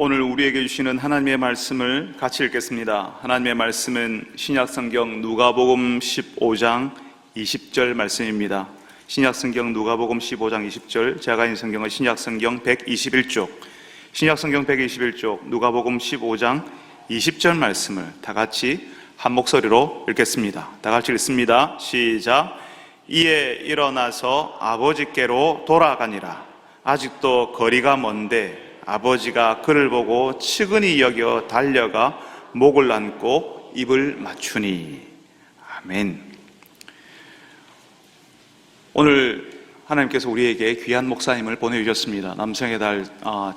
오늘 우리에게 주시는 하나님의 말씀을 같이 읽겠습니다. 하나님의 말씀은 신약성경 누가복음 15장 20절 말씀입니다. 신약성경 누가복음 15장 20절, 제가 있는 성경은 신약성경 121쪽, 신약성경 121쪽 누가복음 15장 20절 말씀을 다 같이 한 목소리로 읽겠습니다. 다 같이 읽습니다. 시작. 이에 일어나서 아버지께로 돌아가니라. 아직도 거리가 먼데 아버지가 그를 보고 측은히 여겨 달려가 목을 안고 입을 맞추니. 아멘. 오늘 하나님께서 우리에게 귀한 목사님을 보내주셨습니다. 남성의 달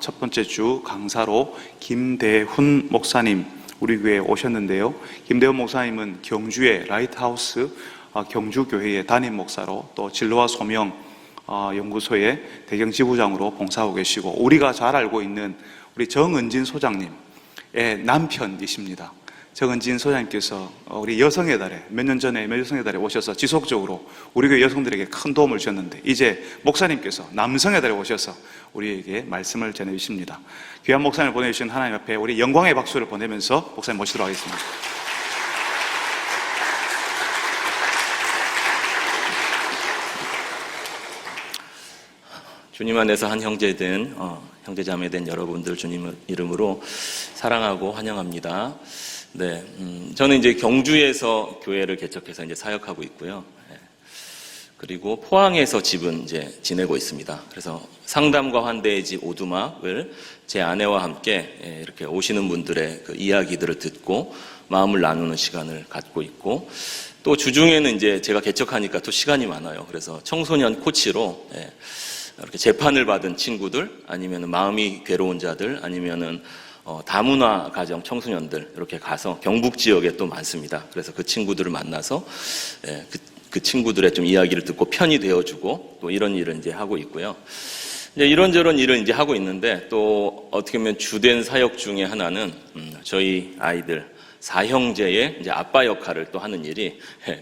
첫 번째 주 강사로 김대훈 목사님 우리 교회에 오셨는데요. 김대훈 목사님은 경주의 라이트하우스 경주교회의 담임 목사로 또 진로와 소명 연구소의 대경지부장으로 봉사하고 계시고, 우리가 잘 알고 있는 우리 정은진 소장님의 남편이십니다. 정은진 소장님께서 우리 여성의 달에 몇 년 전에 여성의 달에 오셔서 지속적으로 우리 교회 여성들에게 큰 도움을 주셨는데, 이제 목사님께서 남성의 달에 오셔서 우리에게 말씀을 전해주십니다. 귀한 목사님을 보내주신 하나님 앞에 우리 영광의 박수를 보내면서 목사님 모시도록 하겠습니다. 주님 안에서 한 형제된 형제자매된 여러분들 주님 이름으로 사랑하고 환영합니다. 네, 저는 이제 경주에서 교회를 개척해서 이제 사역하고 있고요. 그리고 포항에서 집은 이제 지내고 있습니다. 그래서 상담과 환대의 집 오두막을 제 아내와 함께 이렇게 오시는 분들의 그 이야기들을 듣고 마음을 나누는 시간을 갖고 있고, 또 주중에는 이제 제가 개척하니까 또 시간이 많아요. 그래서 청소년 코치로 이렇게 재판을 받은 친구들, 아니면 마음이 괴로운 자들, 아니면은 다문화 가정 청소년들 이렇게 가서 경북 지역에 또 많습니다. 그래서 그 친구들을 만나서 그 친구들의 좀 이야기를 듣고 편이 되어주고, 또 이런 일을 이제 하고 있고요. 이제 이런저런 일을 이제 하고 있는데, 또 어떻게 보면 주된 사역 중에 하나는 저희 아이들 사형제의 이제 아빠 역할을 또 하는 일이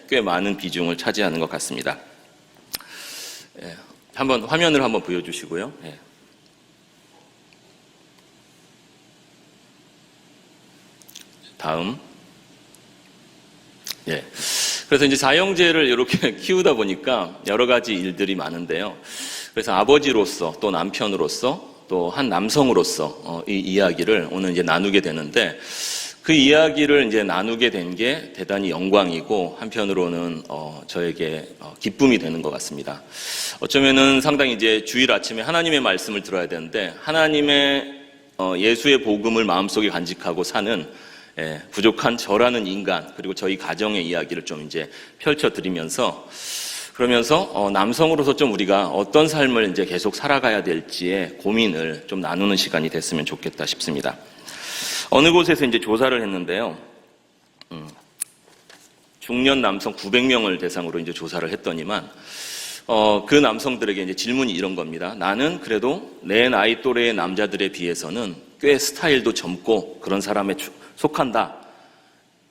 꽤 많은 비중을 차지하는 것 같습니다. 한번 화면을 한번 보여주시고요. 다음. 그래서 이제 사형제를 이렇게 키우다 보니까 여러 가지 일들이 많은데요. 그래서 아버지로서, 또 남편으로서, 또 한 남성으로서 이 이야기를 오늘 이제 나누게 되는데, 그 이야기를 이제 나누게 된 게 대단히 영광이고, 한편으로는 저에게 기쁨이 되는 것 같습니다. 어쩌면은 상당히 이제 주일 아침에 하나님의 말씀을 들어야 되는데, 하나님의 예수의 복음을 마음속에 간직하고 사는 부족한 저라는 인간, 그리고 저희 가정의 이야기를 좀 이제 펼쳐드리면서, 그러면서 남성으로서 좀 우리가 어떤 삶을 이제 계속 살아가야 될지의 고민을 좀 나누는 시간이 됐으면 좋겠다 싶습니다. 어느 곳에서 이제 조사를 했는데요. 중년 남성 900명을 대상으로 이제 조사를 했더니만, 그 남성들에게 이제 질문이 이런 겁니다. 나는 그래도 내 나이 또래의 남자들에 비해서는 꽤 스타일도 젊고 그런 사람에 속한다.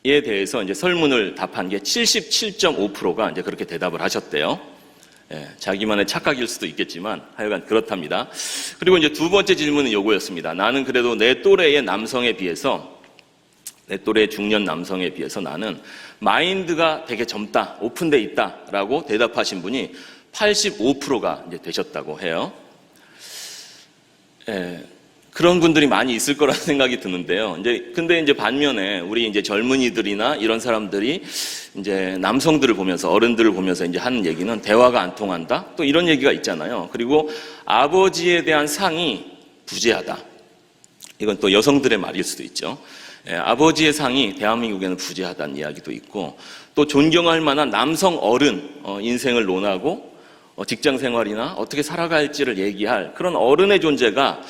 에 대해서 이제 설문을 답한 게 77.5%가 이제 그렇게 대답을 하셨대요. 자기만의 착각일 수도 있겠지만 하여간 그렇답니다. 그리고 이제 두 번째 질문은 요거였습니다. 나는 그래도 내 또래의 남성에 비해서, 내 또래의 중년 남성에 비해서 나는 마인드가 되게 젊다, 오픈돼 있다라고 대답하신 분이 85%가 이제 되셨다고 해요. 그런 분들이 많이 있을 거라는 생각이 드는데요. 근데 이제 반면에 우리 이제 젊은이들이나 이런 사람들이 이제 남성들을 보면서, 어른들을 보면서 이제 하는 얘기는 대화가 안 통한다? 또 이런 얘기가 있잖아요. 그리고 아버지에 대한 상이 부재하다. 이건 또 여성들의 말일 수도 있죠. 아버지의 상이 대한민국에는 부재하다는 이야기도 있고, 또 존경할 만한 남성 어른, 인생을 논하고 직장 생활이나 어떻게 살아갈지를 얘기할 그런 어른의 존재가,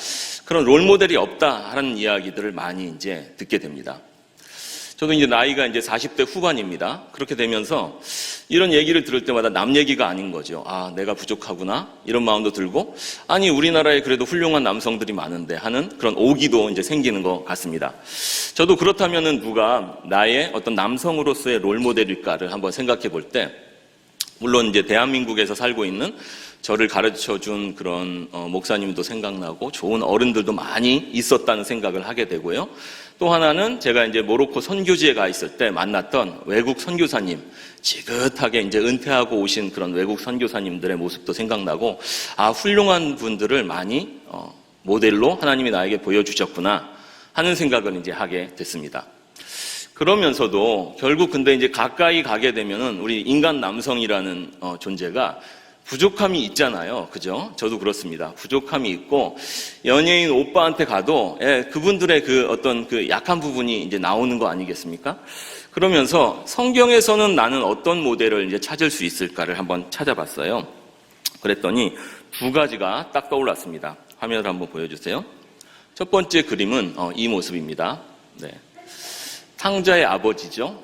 그런 롤모델이 없다 하는 이야기들을 많이 이제 듣게 됩니다. 저도 이제 나이가 이제 40대 후반입니다. 그렇게 되면서 이런 얘기를 들을 때마다 남 얘기가 아닌 거죠. 아, 내가 부족하구나, 이런 마음도 들고, 아니 우리나라에 그래도 훌륭한 남성들이 많은데 하는 그런 오기도 이제 생기는 것 같습니다. 저도 그렇다면은 누가 나의 어떤 남성으로서의 롤모델일까를 한번 생각해 볼 때, 물론 이제 대한민국에서 살고 있는 저를 가르쳐준 그런 목사님도 생각나고 좋은 어른들도 많이 있었다는 생각을 하게 되고요. 또 하나는 제가 이제 모로코 선교지에 가 있을 때 만났던 외국 선교사님, 지긋하게 이제 은퇴하고 오신 그런 외국 선교사님들의 모습도 생각나고, 훌륭한 분들을 많이 모델로 하나님이 나에게 보여주셨구나 하는 생각을 이제 하게 됐습니다. 그러면서도 결국 근데 이제 가까이 가게 되면은 우리 인간 남성이라는 존재가 부족함이 있잖아요. 그죠? 저도 그렇습니다. 부족함이 있고, 연예인 오빠한테 가도, 그분들의 그 어떤 그 약한 부분이 이제 나오는 거 아니겠습니까? 그러면서 성경에서는 나는 어떤 모델을 이제 찾을 수 있을까를 한번 찾아봤어요. 그랬더니 두 가지가 딱 떠올랐습니다. 화면을 한번 보여주세요. 첫 번째 그림은 이 모습입니다. 네. 탕자의 아버지죠.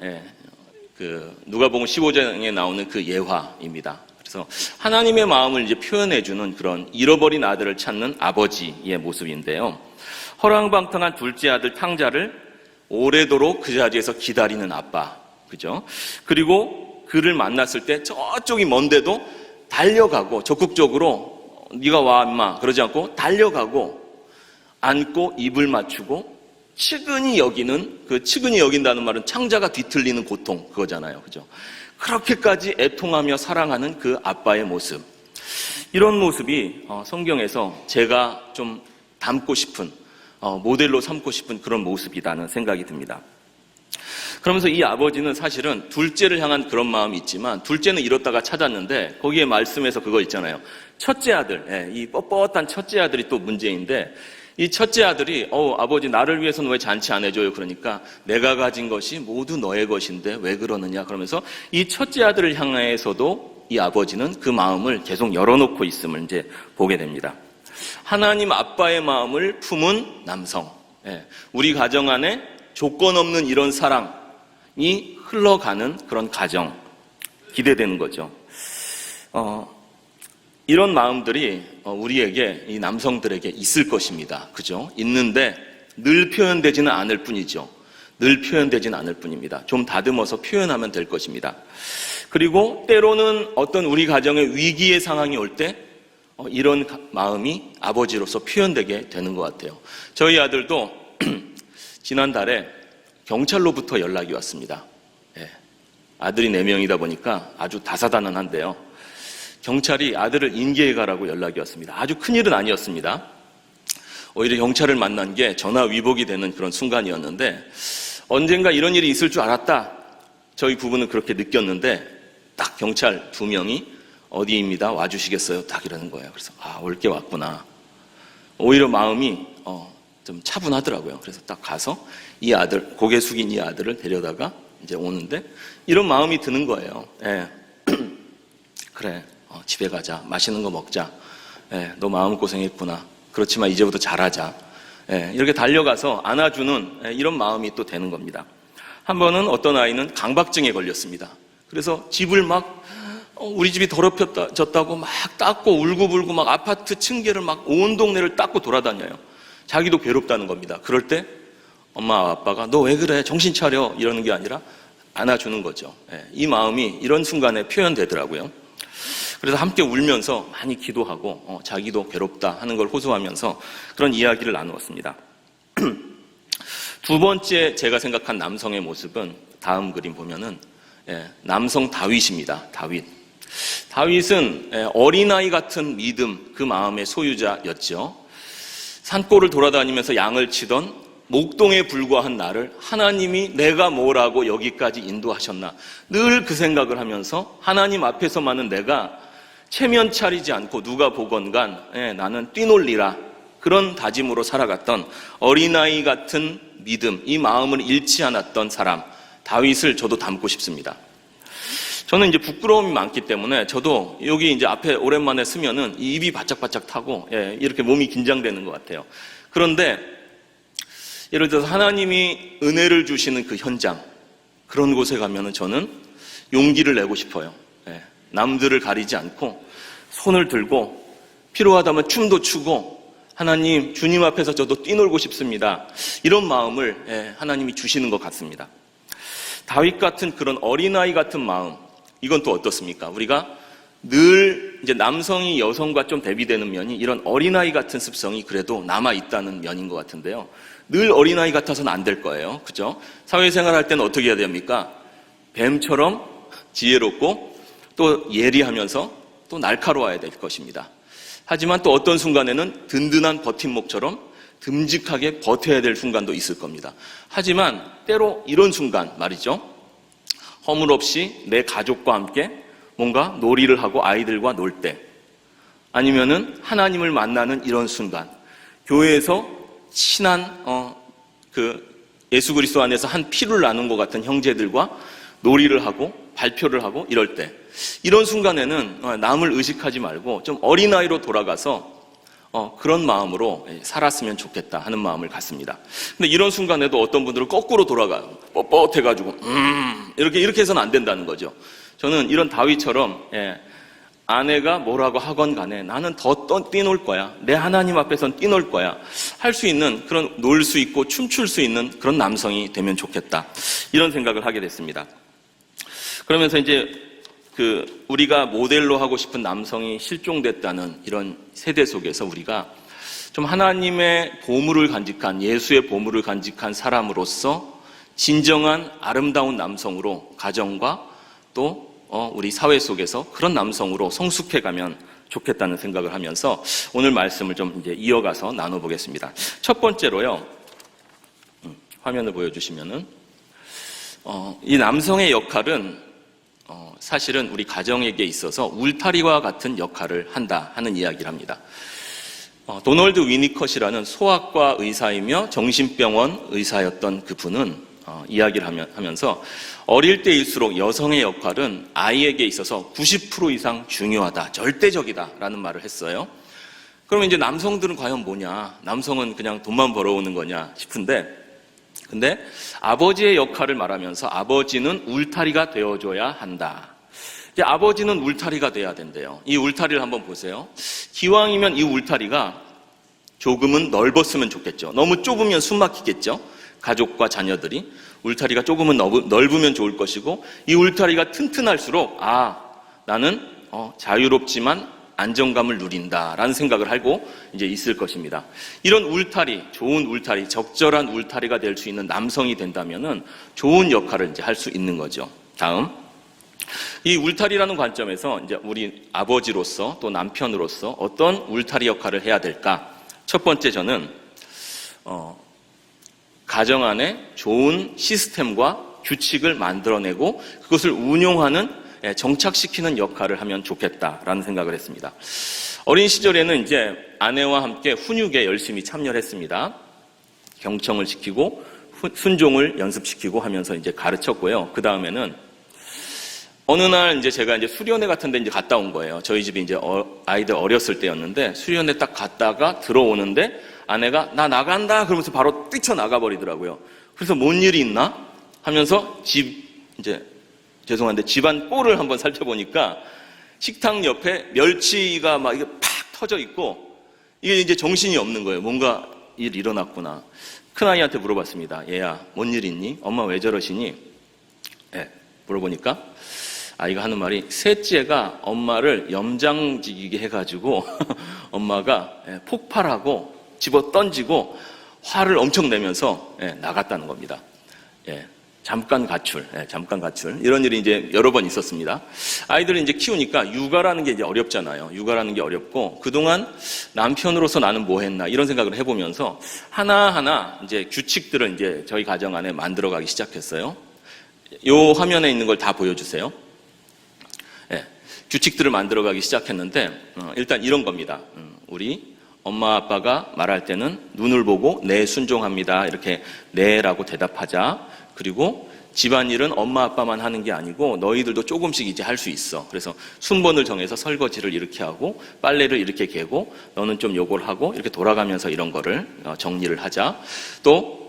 누가복음 15장에 나오는 그 예화입니다. 그래서 하나님의 마음을 이제 표현해주는 그런 잃어버린 아들을 찾는 아버지의 모습인데요. 허랑방탕한 둘째 아들 탕자를 오래도록 그 자리에서 기다리는 아빠, 그죠? 그리고 그를 만났을 때 저쪽이 먼데도 달려가고 적극적으로 네가 와 임마 그러지 않고 달려가고 안고 입을 맞추고 측은히 여기는, 그 측은히 여긴다는 말은 창자가 뒤틀리는 고통, 그거잖아요. 그죠? 그렇게까지 애통하며 사랑하는 그 아빠의 모습. 이런 모습이 성경에서 제가 좀 닮고 싶은, 모델로 삼고 싶은 그런 모습이라는 생각이 듭니다. 그러면서 이 아버지는 사실은 둘째를 향한 그런 마음이 있지만, 둘째는 잃었다가 찾았는데 거기에 말씀에서 그거 있잖아요. 첫째 아들, 이 뻣뻣한 첫째 아들이 또 문제인데, 이 첫째 아들이 아버지 나를 위해서는 왜 잔치 안 해줘요? 그러니까 내가 가진 것이 모두 너의 것인데 왜 그러느냐? 그러면서 이 첫째 아들을 향해서도 이 아버지는 그 마음을 계속 열어놓고 있음을 이제 보게 됩니다. 하나님 아빠의 마음을 품은 남성, 우리 가정 안에 조건 없는 이런 사랑이 흘러가는 그런 가정, 기대되는 거죠. 이런 마음들이 우리에게, 이 남성들에게 있을 것입니다. 그죠? 있는데 늘 표현되지는 않을 뿐이죠. 늘 표현되지는 않을 뿐입니다. 좀 다듬어서 표현하면 될 것입니다. 그리고 때로는 어떤 우리 가정의 위기의 상황이 올 때 이런 마음이 아버지로서 표현되게 되는 것 같아요. 저희 아들도 지난달에 경찰로부터 연락이 왔습니다. 아들이 4명이다 보니까 아주 다사다난한데요. 경찰이 아들을 인계해 가라고 연락이 왔습니다. 아주 큰일은 아니었습니다. 오히려 경찰을 만난 게 전화 위복이 되는 그런 순간이었는데, 언젠가 이런 일이 있을 줄 알았다. 저희 부부는 그렇게 느꼈는데 딱 경찰 2명이 어디입니다. 와주시겠어요? 딱 이러는 거예요. 그래서 올 게 왔구나. 오히려 마음이 좀 차분하더라고요. 그래서 딱 가서 이 아들, 고개 숙인 이 아들을 데려다가 이제 오는데 이런 마음이 드는 거예요. 그래. 집에 가자. 맛있는 거 먹자. 너 마음고생했구나. 그렇지만 이제부터 잘하자. 이렇게 달려가서 안아주는 이런 마음이 또 되는 겁니다. 한 번은 어떤 아이는 강박증에 걸렸습니다. 그래서 집을 막 우리 집이 더럽혀졌다고 막 닦고 울고불고 막 아파트 층계를 막 온 동네를 닦고 돌아다녀요. 자기도 괴롭다는 겁니다. 그럴 때 엄마 아빠가 너 왜 그래? 정신 차려. 이러는 게 아니라 안아주는 거죠. 이 마음이 이런 순간에 표현되더라고요. 그래서 함께 울면서 많이 기도하고 자기도 괴롭다 하는 걸 호소하면서 그런 이야기를 나누었습니다. 두 번째 제가 생각한 남성의 모습은 다음 그림 보면은 남성 다윗입니다. 다윗은 어린아이 같은 믿음, 그 마음의 소유자였죠. 산골을 돌아다니면서 양을 치던 목동에 불과한 나를 하나님이 내가 뭐라고 여기까지 인도하셨나, 늘 그 생각을 하면서 하나님 앞에서만은 내가 체면 차리지 않고 누가 보건간 나는 뛰놀리라, 그런 다짐으로 살아갔던 어린아이 같은 믿음, 이 마음을 잃지 않았던 사람 다윗을 저도 닮고 싶습니다. 저는 이제 부끄러움이 많기 때문에 저도 여기 이제 앞에 오랜만에 서면은 입이 바짝바짝 타고 이렇게 몸이 긴장되는 것 같아요. 그런데 예를 들어서 하나님이 은혜를 주시는 그 현장, 그런 곳에 가면은 저는 용기를 내고 싶어요. 남들을 가리지 않고 손을 들고 필요하다면 춤도 추고 하나님, 주님 앞에서 저도 뛰놀고 싶습니다. 이런 마음을 하나님이 주시는 것 같습니다. 다윗 같은 그런 어린아이 같은 마음, 이건 또 어떻습니까? 우리가 늘 이제 남성이 여성과 좀 대비되는 면이 이런 어린아이 같은 습성이 그래도 남아있다는 면인 것 같은데요. 늘 어린아이 같아서는 안 될 거예요. 그죠? 사회생활 할 때는 어떻게 해야 됩니까? 뱀처럼 지혜롭고 또 예리하면서 또 날카로워야 될 것입니다. 하지만 또 어떤 순간에는 든든한 버팀목처럼 듬직하게 버텨야 될 순간도 있을 겁니다. 하지만 때로 이런 순간 말이죠. 허물없이 내 가족과 함께 뭔가 놀이를 하고 아이들과 놀 때, 아니면은 하나님을 만나는 이런 순간, 교회에서 친한 예수 그리스도 안에서 한 피를 나눈 것 같은 형제들과 놀이를 하고 발표를 하고 이럴 때, 이런 순간에는 남을 의식하지 말고 좀 어린아이로 돌아가서 그런 마음으로 살았으면 좋겠다 하는 마음을 갖습니다. 근데 이런 순간에도 어떤 분들은 거꾸로 돌아가요. 뻣뻣해가지고 이렇게 해서는 안 된다는 거죠. 저는 이런 다윗처럼 아내가 뭐라고 하건 간에 나는 더 뛰놀 거야. 내 하나님 앞에선 뛰놀 거야. 할 수 있는 그런 놀 수 있고 춤출 수 있는 그런 남성이 되면 좋겠다. 이런 생각을 하게 됐습니다. 그러면서 이제 우리가 모델로 하고 싶은 남성이 실종됐다는 이런 세대 속에서 우리가 좀 하나님의 보물을 간직한, 예수의 보물을 간직한 사람으로서 진정한 아름다운 남성으로 가정과 또 우리 사회 속에서 그런 남성으로 성숙해가면 좋겠다는 생각을 하면서 오늘 말씀을 좀 이제 이어가서 나눠보겠습니다. 첫 번째로요, 화면을 보여주시면은 이 남성의 역할은 사실은 우리 가정에게 있어서 울타리와 같은 역할을 한다 하는 이야기를 합니다. 도널드 위니컷이라는 소아과 의사이며 정신병원 의사였던 그분은 이야기를 하면서 어릴 때일수록 여성의 역할은 아이에게 있어서 90% 이상 중요하다, 절대적이다 라는 말을 했어요. 그러면 이제 남성들은 과연 뭐냐? 남성은 그냥 돈만 벌어오는 거냐 싶은데, 근데 아버지의 역할을 말하면서 아버지는 울타리가 되어줘야 한다. 이제 아버지는 울타리가 돼야 된대요. 이 울타리를 한번 보세요. 기왕이면 이 울타리가 조금은 넓었으면 좋겠죠. 너무 좁으면 숨 막히겠죠. 가족과 자녀들이. 울타리가 조금은 넓으면 좋을 것이고, 이 울타리가 튼튼할수록 나는 자유롭지만 안정감을 누린다라는 생각을 하고 이제 있을 것입니다. 이런 울타리, 좋은 울타리, 적절한 울타리가 될 수 있는 남성이 된다면은 좋은 역할을 이제 할 수 있는 거죠. 다음, 이 울타리라는 관점에서 이제 우리 아버지로서 또 남편으로서 어떤 울타리 역할을 해야 될까? 첫 번째, 저는 가정 안에 좋은 시스템과 규칙을 만들어내고 그것을 운용하는, 정착시키는 역할을 하면 좋겠다라는 생각을 했습니다. 어린 시절에는 이제 아내와 함께 훈육에 열심히 참여를 했습니다. 경청을 시키고 순종을 연습시키고 하면서 이제 가르쳤고요. 그 다음에는 어느 날 이제 제가 이제 수련회 같은 데 이제 갔다 온 거예요. 저희 집이 이제 아이들 어렸을 때였는데 수련회 딱 갔다가 들어오는데 아내가 나 나간다 그러면서 바로 뛰쳐나가 버리더라고요. 그래서 뭔 일이 있나 하면서 죄송한데 집안 꼴을 한번 살펴보니까 식탁 옆에 멸치가 막 이게 팍 터져 있고 이게 이제 정신이 없는 거예요. 뭔가 일 일어났구나. 큰아이한테 물어봤습니다. 얘야, 뭔 일 있니? 엄마 왜 저러시니? 물어보니까 아이가 하는 말이, 셋째가 엄마를 염장지기게 해가지고 엄마가 폭발하고 집어 던지고 화를 엄청 내면서 나갔다는 겁니다. 잠깐 가출. 이런 일이 이제 여러 번 있었습니다. 아이들을 이제 키우니까 육아라는 게 이제 어렵잖아요. 육아라는 게 어렵고, 그동안 남편으로서 나는 뭐 했나, 이런 생각을 해보면서 하나하나 이제 규칙들을 이제 저희 가정 안에 만들어가기 시작했어요. 요 화면에 있는 걸 다 보여주세요. 규칙들을 만들어가기 시작했는데, 일단 이런 겁니다. 우리 엄마 아빠가 말할 때는 눈을 보고 네 순종합니다. 이렇게 네라고 대답하자. 그리고 집안일은 엄마 아빠만 하는 게 아니고 너희들도 조금씩 이제 할 수 있어. 그래서 순번을 정해서 설거지를 이렇게 하고 빨래를 이렇게 개고 너는 좀 요걸 하고 이렇게 돌아가면서 이런 거를 정리를 하자. 또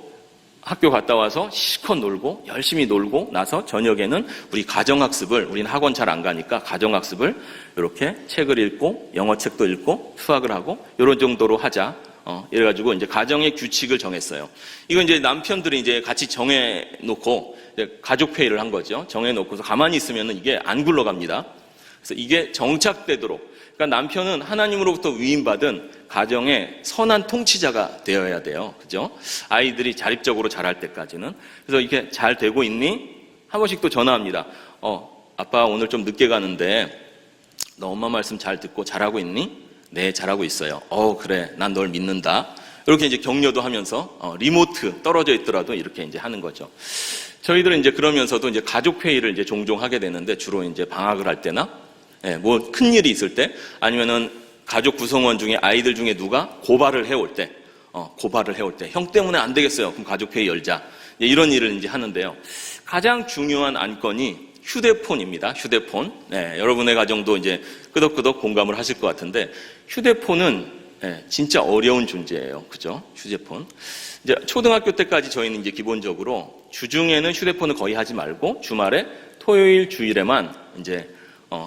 학교 갔다 와서 실컷 놀고 열심히 놀고 나서 저녁에는 우리 가정학습을, 우리는 학원 잘 안 가니까 가정학습을 이렇게 책을 읽고 영어책도 읽고 수학을 하고 이런 정도로 하자. 이래가지고 이제 가정의 규칙을 정했어요. 이건 이제 남편들이 이제 같이 정해놓고 이제 가족회의를 한 거죠. 정해놓고서 가만히 있으면 이게 안 굴러갑니다. 그래서 이게 정착되도록, 그러니까 남편은 하나님으로부터 위임받은 가정의 선한 통치자가 되어야 돼요. 그죠? 아이들이 자립적으로 자랄 때까지는. 그래서 이게 잘 되고 있니? 한 번씩 또 전화합니다. 아빠 오늘 좀 늦게 가는데 너 엄마 말씀 잘 듣고 잘하고 있니? 네, 잘하고 있어요. 그래. 난 널 믿는다. 이렇게 이제 격려도 하면서 리모트 떨어져 있더라도 이렇게 이제 하는 거죠. 저희들은 이제 그러면서도 이제 가족 회의를 이제 종종 하게 되는데 주로 이제 방학을 할 때나 뭐 큰 일이 있을 때 아니면은 가족 구성원 중에 아이들 중에 누가 고발을 해올 때 형 때문에 안 되겠어요. 그럼 가족 회의 열자. 이런 일을 이제 하는데요. 가장 중요한 안건이 휴대폰입니다. 휴대폰. 여러분의 가정도 이제 끄덕끄덕 공감을 하실 것 같은데 휴대폰은 진짜 어려운 존재예요. 그죠? 휴대폰. 이제 초등학교 때까지 저희는 이제 기본적으로 주중에는 휴대폰을 거의 하지 말고 주말에 토요일 주일에만 이제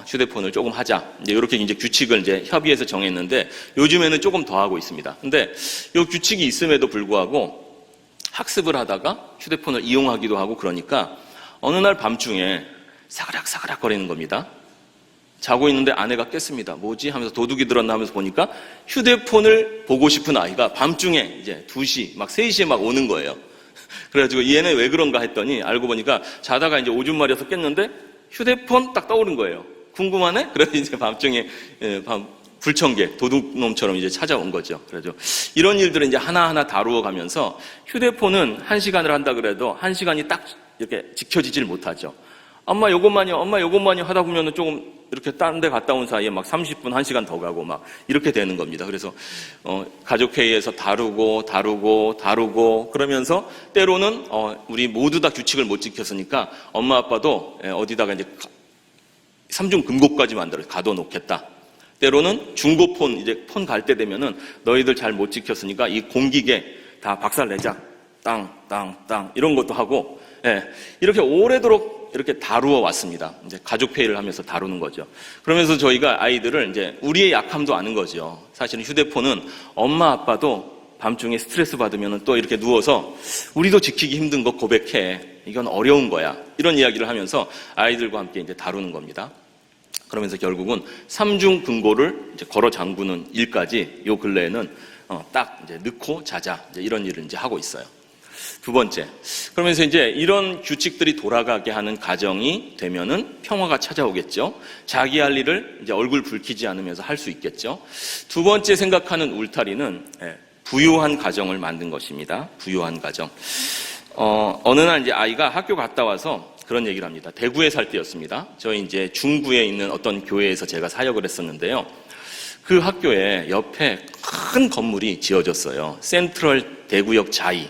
휴대폰을 조금 하자. 이제 이렇게 이제 규칙을 이제 협의해서 정했는데 요즘에는 조금 더 하고 있습니다. 근데 이 규칙이 있음에도 불구하고 학습을 하다가 휴대폰을 이용하기도 하고 그러니까 어느 날 밤중에 사그락사그락 거리는 겁니다. 자고 있는데 아내가 깼습니다. 뭐지? 하면서 도둑이 들었나 하면서 보니까 휴대폰을 보고 싶은 아이가 밤중에 이제 2시, 막 3시에 막 오는 거예요. 그래가지고 얘는 왜 그런가 했더니 알고 보니까 자다가 이제 오줌 마려서 깼는데 휴대폰 딱 떠오른 거예요. 궁금하네? 그래서 이제 밤중에 불청객, 도둑놈처럼 이제 찾아온 거죠. 그래서 이런 일들을 이제 하나하나 다루어 가면서 휴대폰은 1시간을 한다 그래도 1시간이 딱 이렇게 지켜지질 못하죠. 엄마 요것만요 하다 보면은 조금 이렇게 딴 데 갔다 온 사이에 막 30분, 1시간 더 가고 막 이렇게 되는 겁니다. 그래서 가족회의에서 다루고 그러면서 때로는 우리 모두 다 규칙을 못 지켰으니까 엄마 아빠도 어디다가 이제 삼중 금고까지 만들어 가둬놓겠다. 때로는 중고폰 이제 폰 갈 때 되면은 너희들 잘 못 지켰으니까 이 공기계 다 박살내자. 땅 이런 것도 하고 이렇게 오래도록 이렇게 다루어 왔습니다. 이제 가족 회의를 하면서 다루는 거죠. 그러면서 저희가 아이들을 이제 우리의 약함도 아는 거죠. 사실은 휴대폰은 엄마 아빠도 밤중에 스트레스 받으면 또 이렇게 누워서 우리도 지키기 힘든 거 고백해. 이건 어려운 거야. 이런 이야기를 하면서 아이들과 함께 이제 다루는 겁니다. 그러면서 결국은 삼중 금고를 이제 걸어 잠그는 일까지 요 근래에는 딱 이제 넣고 자자 이제 이런 일을 이제 하고 있어요. 두 번째, 그러면서 이제 이런 규칙들이 돌아가게 하는 가정이 되면은 평화가 찾아오겠죠. 자기 할 일을 이제 얼굴 붉히지 않으면서 할 수 있겠죠. 두 번째 생각하는 울타리는 부유한 가정을 만든 것입니다. 부유한 가정. 어느 날 이제 아이가 학교 갔다 와서 그런 얘기를 합니다. 대구에 살 때였습니다. 저희 이제 중구에 있는 어떤 교회에서 제가 사역을 했었는데요. 그 학교에 옆에 큰 건물이 지어졌어요. 센트럴 대구역 자이.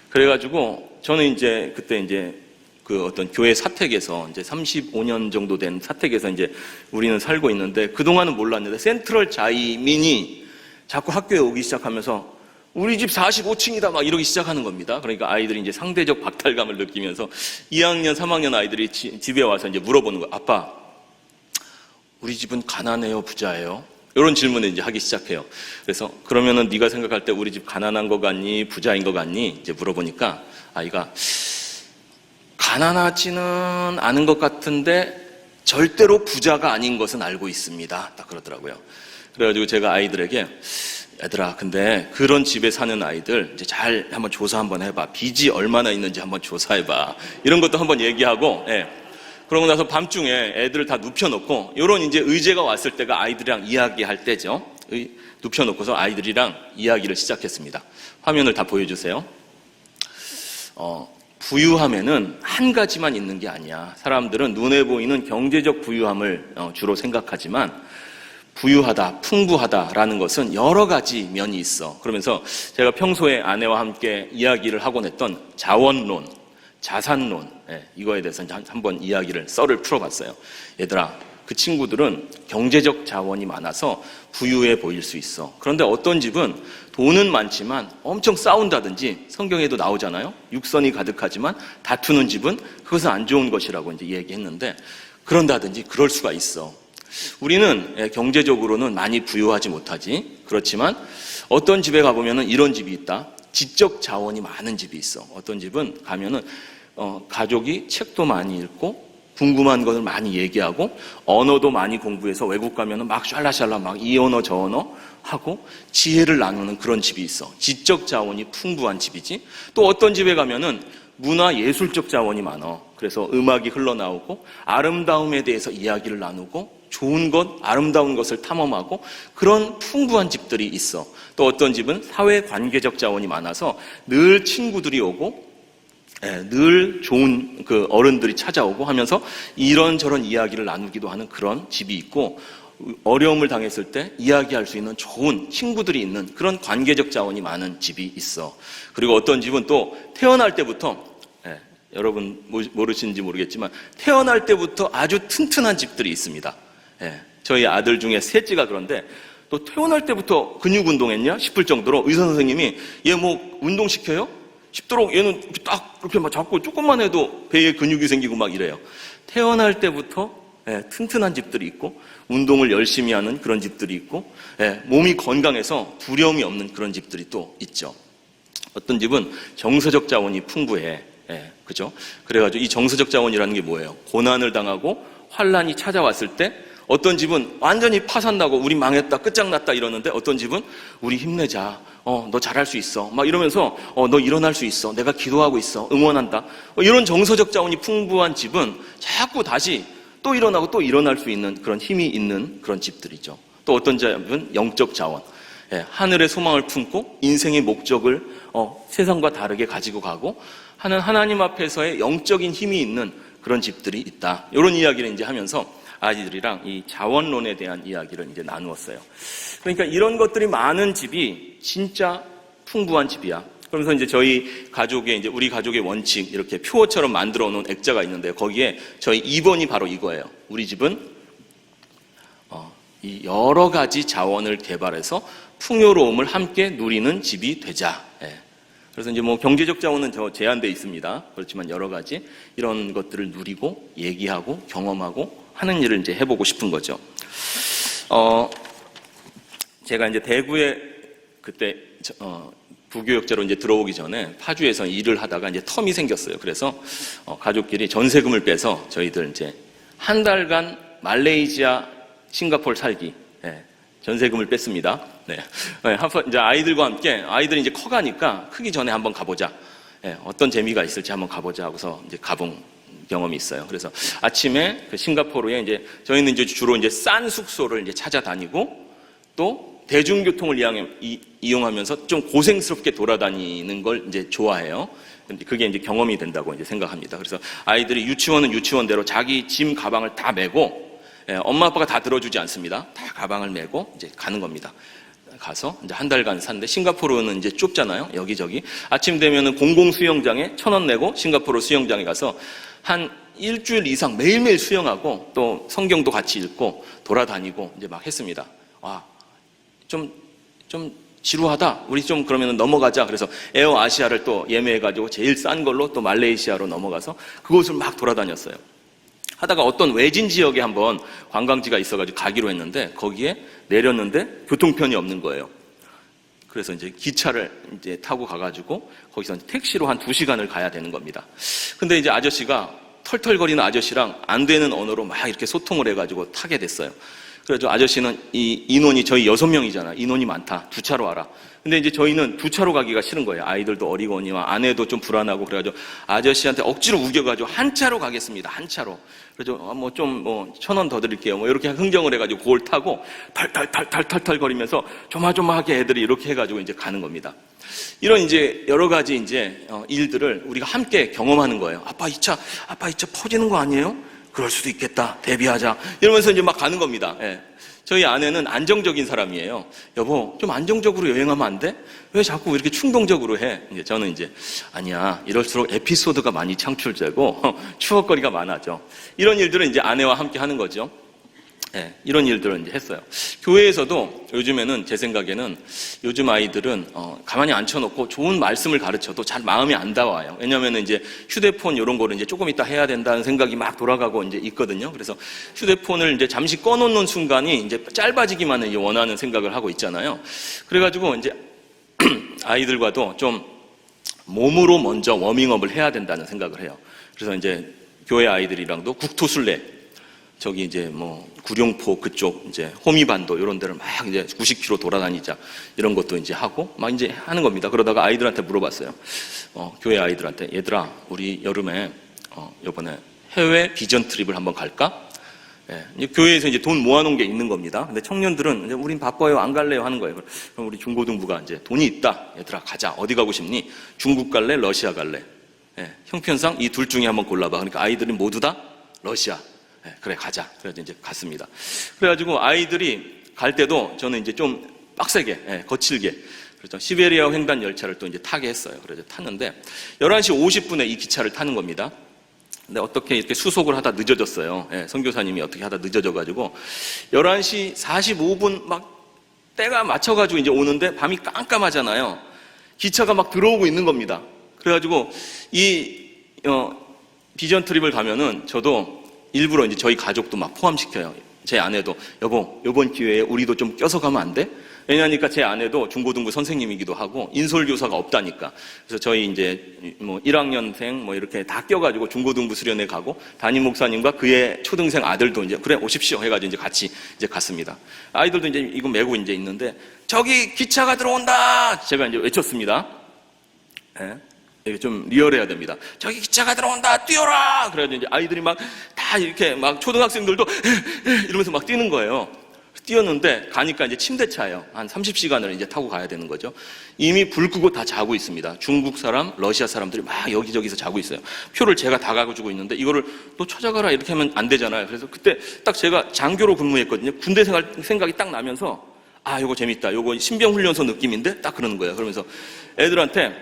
그래가지고 저는 이제 그때 이제 그 어떤 교회 사택에서 이제 35년 정도 된 사택에서 이제 우리는 살고 있는데 그동안은 몰랐는데 센트럴 자이민이 자꾸 학교에 오기 시작하면서 우리 집 45층이다 막 이러기 시작하는 겁니다. 그러니까 아이들이 이제 상대적 박탈감을 느끼면서 2학년, 3학년 아이들이 집에 와서 이제 물어보는 거예요. 아빠, 우리 집은 가난해요, 부자예요? 이런 질문을 이제 하기 시작해요. 그래서 그러면은 네가 생각할 때 우리 집 가난한 거 같니, 부자인 거 같니? 이제 물어보니까 아이가 가난하지는 않은 것 같은데 절대로 부자가 아닌 것은 알고 있습니다. 딱 그러더라고요. 그래가지고 제가 아이들에게 얘들아, 근데 그런 집에 사는 아이들 이제 잘 한번 조사 한번 해봐. 빚이 얼마나 있는지 한번 조사해봐. 이런 것도 한번 얘기하고, 그러고 나서 밤중에 애들을 다 눕혀놓고, 요런 이제 의제가 왔을 때가 아이들이랑 이야기할 때죠. 눕혀놓고서 아이들이랑 이야기를 시작했습니다. 화면을 다 보여주세요. 부유함에는 한 가지만 있는 게 아니야. 사람들은 눈에 보이는 경제적 부유함을 주로 생각하지만 부유하다, 풍부하다라는 것은 여러 가지 면이 있어. 그러면서 제가 평소에 아내와 함께 이야기를 하곤 했던 자원론, 자산론, 이거에 대해서 한번 이야기를 썰을 풀어봤어요. 얘들아, 그 친구들은 경제적 자원이 많아서 부유해 보일 수 있어. 그런데 어떤 집은 돈은 많지만 엄청 싸운다든지 성경에도 나오잖아요. 육선이 가득하지만 다투는 집은 그것은 안 좋은 것이라고 이제 얘기했는데 그런다든지 그럴 수가 있어. 우리는 경제적으로는 많이 부유하지 못하지. 그렇지만 어떤 집에 가보면은 이런 집이 있다. 지적 자원이 많은 집이 있어. 어떤 집은 가면은 가족이 책도 많이 읽고 궁금한 것을 많이 얘기하고 언어도 많이 공부해서 외국 가면은 막 샬라샬라 막 이 언어 저 언어 하고 지혜를 나누는 그런 집이 있어. 지적 자원이 풍부한 집이지. 또 어떤 집에 가면은 문화 예술적 자원이 많아. 그래서 음악이 흘러나오고 아름다움에 대해서 이야기를 나누고 좋은 것, 아름다운 것을 탐험하고 그런 풍부한 집들이 있어. 또 어떤 집은 사회 관계적 자원이 많아서 늘 친구들이 오고 늘 좋은 그 어른들이 찾아오고 하면서 이런저런 이야기를 나누기도 하는 그런 집이 있고, 어려움을 당했을 때 이야기할 수 있는 좋은 친구들이 있는 그런 관계적 자원이 많은 집이 있어. 그리고 어떤 집은 또 태어날 때부터, 여러분 모르시는지 모르겠지만 태어날 때부터 아주 튼튼한 집들이 있습니다. 저희 아들 중에 셋째가 그런데 또 태어날 때부터 근육 운동했냐 싶을 정도로 의사 선생님이 얘 뭐 운동시켜요? 싶도록 얘는 딱 이렇게 막 잡고 조금만 해도 배에 근육이 생기고 막 이래요. 태어날 때부터 튼튼한 집들이 있고 운동을 열심히 하는 그런 집들이 있고 몸이 건강해서 두려움이 없는 그런 집들이 또 있죠. 어떤 집은 정서적 자원이 풍부해. 그죠? 그래가지고 이 정서적 자원이라는 게 뭐예요? 고난을 당하고 환란이 찾아왔을 때 어떤 집은 완전히 파산나고 우리 망했다, 끝장났다 이러는데 어떤 집은 우리 힘내자, 너 잘할 수 있어 막 이러면서 너 일어날 수 있어, 내가 기도하고 있어, 응원한다. 이런 정서적 자원이 풍부한 집은 자꾸 다시 또 일어나고 또 일어날 수 있는 그런 힘이 있는 그런 집들이죠. 또 어떤 집은 영적 자원, 하늘의 소망을 품고 인생의 목적을 세상과 다르게 가지고 가고 하는 하나님 앞에서의 영적인 힘이 있는 그런 집들이 있다. 이런 이야기를 이제 하면서 아이들이랑 이 자원론에 대한 이야기를 이제 나누었어요. 그러니까 이런 것들이 많은 집이 진짜 풍부한 집이야. 그러면서 이제 저희 가족의, 이제 우리 가족의 원칙, 이렇게 표어처럼 만들어 놓은 액자가 있는데 거기에 저희 2번이 바로 이거예요. 우리 집은 이 여러 가지 자원을 개발해서 풍요로움을 함께 누리는 집이 되자. 그래서 이제 뭐 경제적 자원은 제한되어 있습니다. 그렇지만 여러 가지 이런 것들을 누리고 얘기하고 경험하고 하는 일을 이제 해보고 싶은 거죠. 제가 이제 대구에 그때 부교역자로 이제 들어오기 전에 파주에서 일을 하다가 이제 텀이 생겼어요. 그래서 가족끼리 전세금을 빼서 저희들 이제 한 달간 말레이시아, 싱가포르 살기, 전세금을 뺐습니다. 이제 아이들과 함께 아이들이 이제 커가니까 크기 전에 한번 가보자. 어떤 재미가 있을지 한번 가보자 하고서 이제 가본 경험이 있어요. 그래서 아침에 그 싱가포르에 이제 저희는 이제 주로 이제 싼 숙소를 이제 찾아다니고 또 대중교통을 이용하면서 좀 고생스럽게 돌아다니는 걸 이제 좋아해요. 근데 그게 이제 경험이 된다고 이제 생각합니다. 그래서 아이들이 유치원은 유치원대로 자기 짐 가방을 다 메고 엄마 아빠가 다 들어주지 않습니다. 다 가방을 메고 이제 가는 겁니다. 가서 이제 한 달간 샀는데 싱가포르는 이제 좁잖아요. 여기저기. 아침 되면은 공공 수영장에 1,000원 내고 싱가포르 수영장에 가서 한 일주일 이상 매일매일 수영하고 또 성경도 같이 읽고 돌아다니고 이제 막 했습니다. 와, 좀 지루하다. 우리 좀 그러면 넘어가자. 그래서 에어 아시아를 또 예매해가지고 제일 싼 걸로 또 말레이시아로 넘어가서 그곳을 막 돌아다녔어요. 하다가 어떤 외진 지역에 한번 관광지가 있어가지고 가기로 했는데 거기에 내렸는데 교통편이 없는 거예요. 그래서 이제 기차를 이제 타고 가가지고 거기서 택시로 한 2시간을 가야 되는 겁니다. 근데 이제 아저씨가 털털거리는 아저씨랑 안 되는 언어로 막 이렇게 소통을 해가지고 타게 됐어요. 그래서 아저씨는 이 인원이 저희 6명이잖아. 인원이 많다. 2차로 와라. 근데 이제 저희는 2차로 가기가 싫은 거예요. 아이들도 어리거니와 아내도 좀 불안하고 그래가지고 아저씨한테 억지로 우겨가지고 한 차로 가겠습니다. 한 차로. 그래서 1,000원 더 드릴게요. 뭐 이렇게 흥정을 해가지고 그걸 타고 탈탈탈탈탈탈 거리면서 조마조마하게 애들이 이렇게 해가지고 이제 가는 겁니다. 이런 이제 여러 가지 이제 일들을 우리가 함께 경험하는 거예요. 아빠 이 차 퍼지는 거 아니에요? 그럴 수도 있겠다. 대비하자. 이러면서 이제 막 가는 겁니다. 저희 아내는 안정적인 사람이에요. 여보, 좀 안정적으로 여행하면 안 돼? 왜 자꾸 이렇게 충동적으로 해? 이제 저는 이제 아니야. 이럴수록 에피소드가 많이 창출되고 추억거리가 많아져. 이런 일들은 이제 아내와 함께 하는 거죠. 이런 일들을 이제 했어요. 교회에서도 요즘에는 제 생각에는 요즘 아이들은 가만히 앉혀놓고 좋은 말씀을 가르쳐도 잘 마음에 안 닿아요. 왜냐하면 이제 휴대폰 이런 거를 이제 조금 이따 해야 된다는 생각이 막 돌아가고 이제 있거든요. 그래서 휴대폰을 이제 잠시 꺼놓는 순간이 이제 짧아지기만을 이제 원하는 생각을 하고 있잖아요. 그래가지고 이제 아이들과도 좀 몸으로 먼저 워밍업을 해야 된다는 생각을 해요. 그래서 이제 교회 아이들이랑도 국토순례, 저기 이제 뭐 구룡포 그쪽 이제 호미반도 이런 데를 막 이제 90km 돌아다니자 이런 것도 이제 하고 막 이제 하는 겁니다. 그러다가 아이들한테 물어봤어요. 교회 아이들한테, 얘들아, 우리 여름에 이번에 해외 비전 트립을 한번 갈까? 예, 이제 교회에서 이제 돈 모아놓은 게 있는 겁니다. 근데 청년들은 이제 우린 바빠요, 안 갈래요 하는 거예요. 그럼 우리 중고등부가 이제 돈이 있다, 얘들아 가자. 어디 가고 싶니? 중국 갈래, 러시아 갈래? 예, 형편상 이 둘 중에 한번 골라봐. 그러니까 아이들이 모두 다 러시아. 예, 그래 가자. 그래서 이제 갔습니다. 그래가지고 아이들이 갈 때도 저는 이제 좀 빡세게, 거칠게, 그렇죠. 시베리아 횡단 열차를 또 이제 타게 했어요. 그래서 탔는데 11시 50분에 이 기차를 타는 겁니다. 근데 어떻게 이렇게 수속을 하다 늦어졌어요. 선교사님이 어떻게 하다 늦어져가지고 11시 45분 막 때가 맞춰가지고 이제 오는데 밤이 깜깜하잖아요. 기차가 막 들어오고 있는 겁니다. 그래가지고 이 비전 트립을 가면은 저도 일부러 이제 저희 가족도 막 포함시켜요. 제 아내도 여보, 이번 기회에 우리도 좀 껴서 가면 안 돼? 왜냐니까 제 아내도 중고등부 선생님이기도 하고 인솔교사가 없다니까. 그래서 저희 이제 뭐 1학년생 뭐 이렇게 다 껴가지고 중고등부 수련회 가고 담임 목사님과 그의 초등생 아들도 이제 그래 오십시오 해가지고 이제 같이 이제 갔습니다. 아이들도 이제 이거 메고 이제 있는데 저기 기차가 들어온다. 제가 이제 외쳤습니다. 예? 이게 좀 리얼해야 됩니다. 저기 기차가 들어온다, 뛰어라! 그래가지고 이제 아이들이 막 다 이렇게 막 초등학생들도 이러면서 막 뛰는 거예요. 뛰었는데 가니까 이제 침대차예요. 한 30시간을 이제 타고 가야 되는 거죠. 이미 불 끄고 다 자고 있습니다. 중국 사람, 러시아 사람들이 막 여기저기서 자고 있어요. 표를 제가 다 가지고 있는데 이거를 또 찾아가라 이렇게 하면 안 되잖아요. 그래서 그때 딱 제가 장교로 근무했거든요. 군대 생각이 딱 나면서 아, 요거 재밌다. 요거 신병훈련소 느낌인데 딱 그러는 거예요. 그러면서 애들한테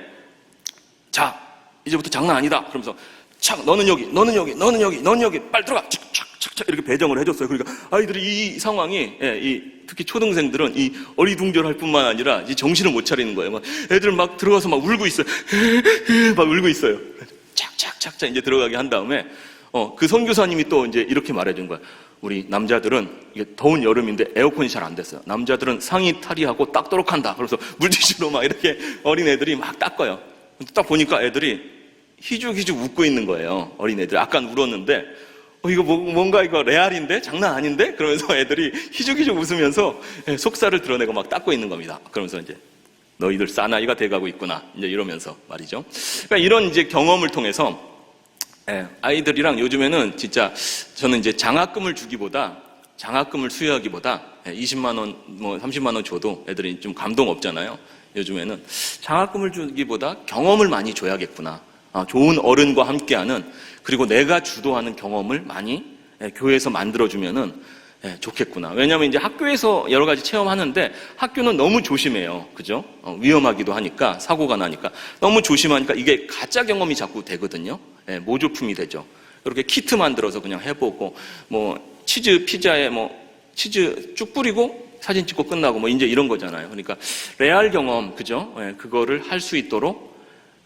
자, 이제부터 장난 아니다. 그러면서 착, 너는 여기, 너는 여기, 너는 여기, 너는 여기, 빨리 들어가. 착 이렇게 배정을 해줬어요. 그러니까 아이들이 이 상황이, 특히 초등생들은 이 어리둥절할 뿐만 아니라 이 정신을 못 차리는 거예요. 막 애들 막 들어가서 막 울고 있어요. 막 울고 있어요. 착 이제 들어가게 한 다음에 그 선교사님이 또 이제 이렇게 말해준 거예요. 우리 남자들은 이게 더운 여름인데 에어컨이 잘 안 됐어요. 남자들은 상의 탈의하고 닦도록 한다. 그래서 물티슈로 막 이렇게 어린 애들이 막 닦아요. 딱 보니까 애들이 희죽희죽 웃고 있는 거예요. 어린애들. 아까 울었는데 이거 뭔가 이거 레알인데? 장난 아닌데? 그러면서 애들이 희죽희죽 웃으면서 속살을 드러내고 막 닦고 있는 겁니다. 그러면서 이제 너희들 사나이가 돼가고 있구나. 이제 이러면서 말이죠. 그러니까 이런 이제 경험을 통해서 아이들이랑 요즘에는 진짜 저는 이제 장학금을 수여하기보다 20만 원, 뭐 30만 원 줘도 애들이 좀 감동 없잖아요. 요즘에는 장학금을 주기보다 경험을 많이 줘야겠구나. 좋은 어른과 함께하는, 그리고 내가 주도하는 경험을 많이 교회에서 만들어주면은 좋겠구나. 왜냐하면 이제 학교에서 여러 가지 체험하는데 학교는 너무 조심해요. 그죠? 위험하기도 하니까, 사고가 나니까. 너무 조심하니까 이게 가짜 경험이 자꾸 되거든요. 모조품이 되죠. 이렇게 키트 만들어서 그냥 해보고, 뭐, 치즈 피자에 뭐, 치즈 쭉 뿌리고 사진 찍고 끝나고 뭐 이제 이런 거잖아요. 그러니까 레알 경험, 그죠? 그거를 할 수 있도록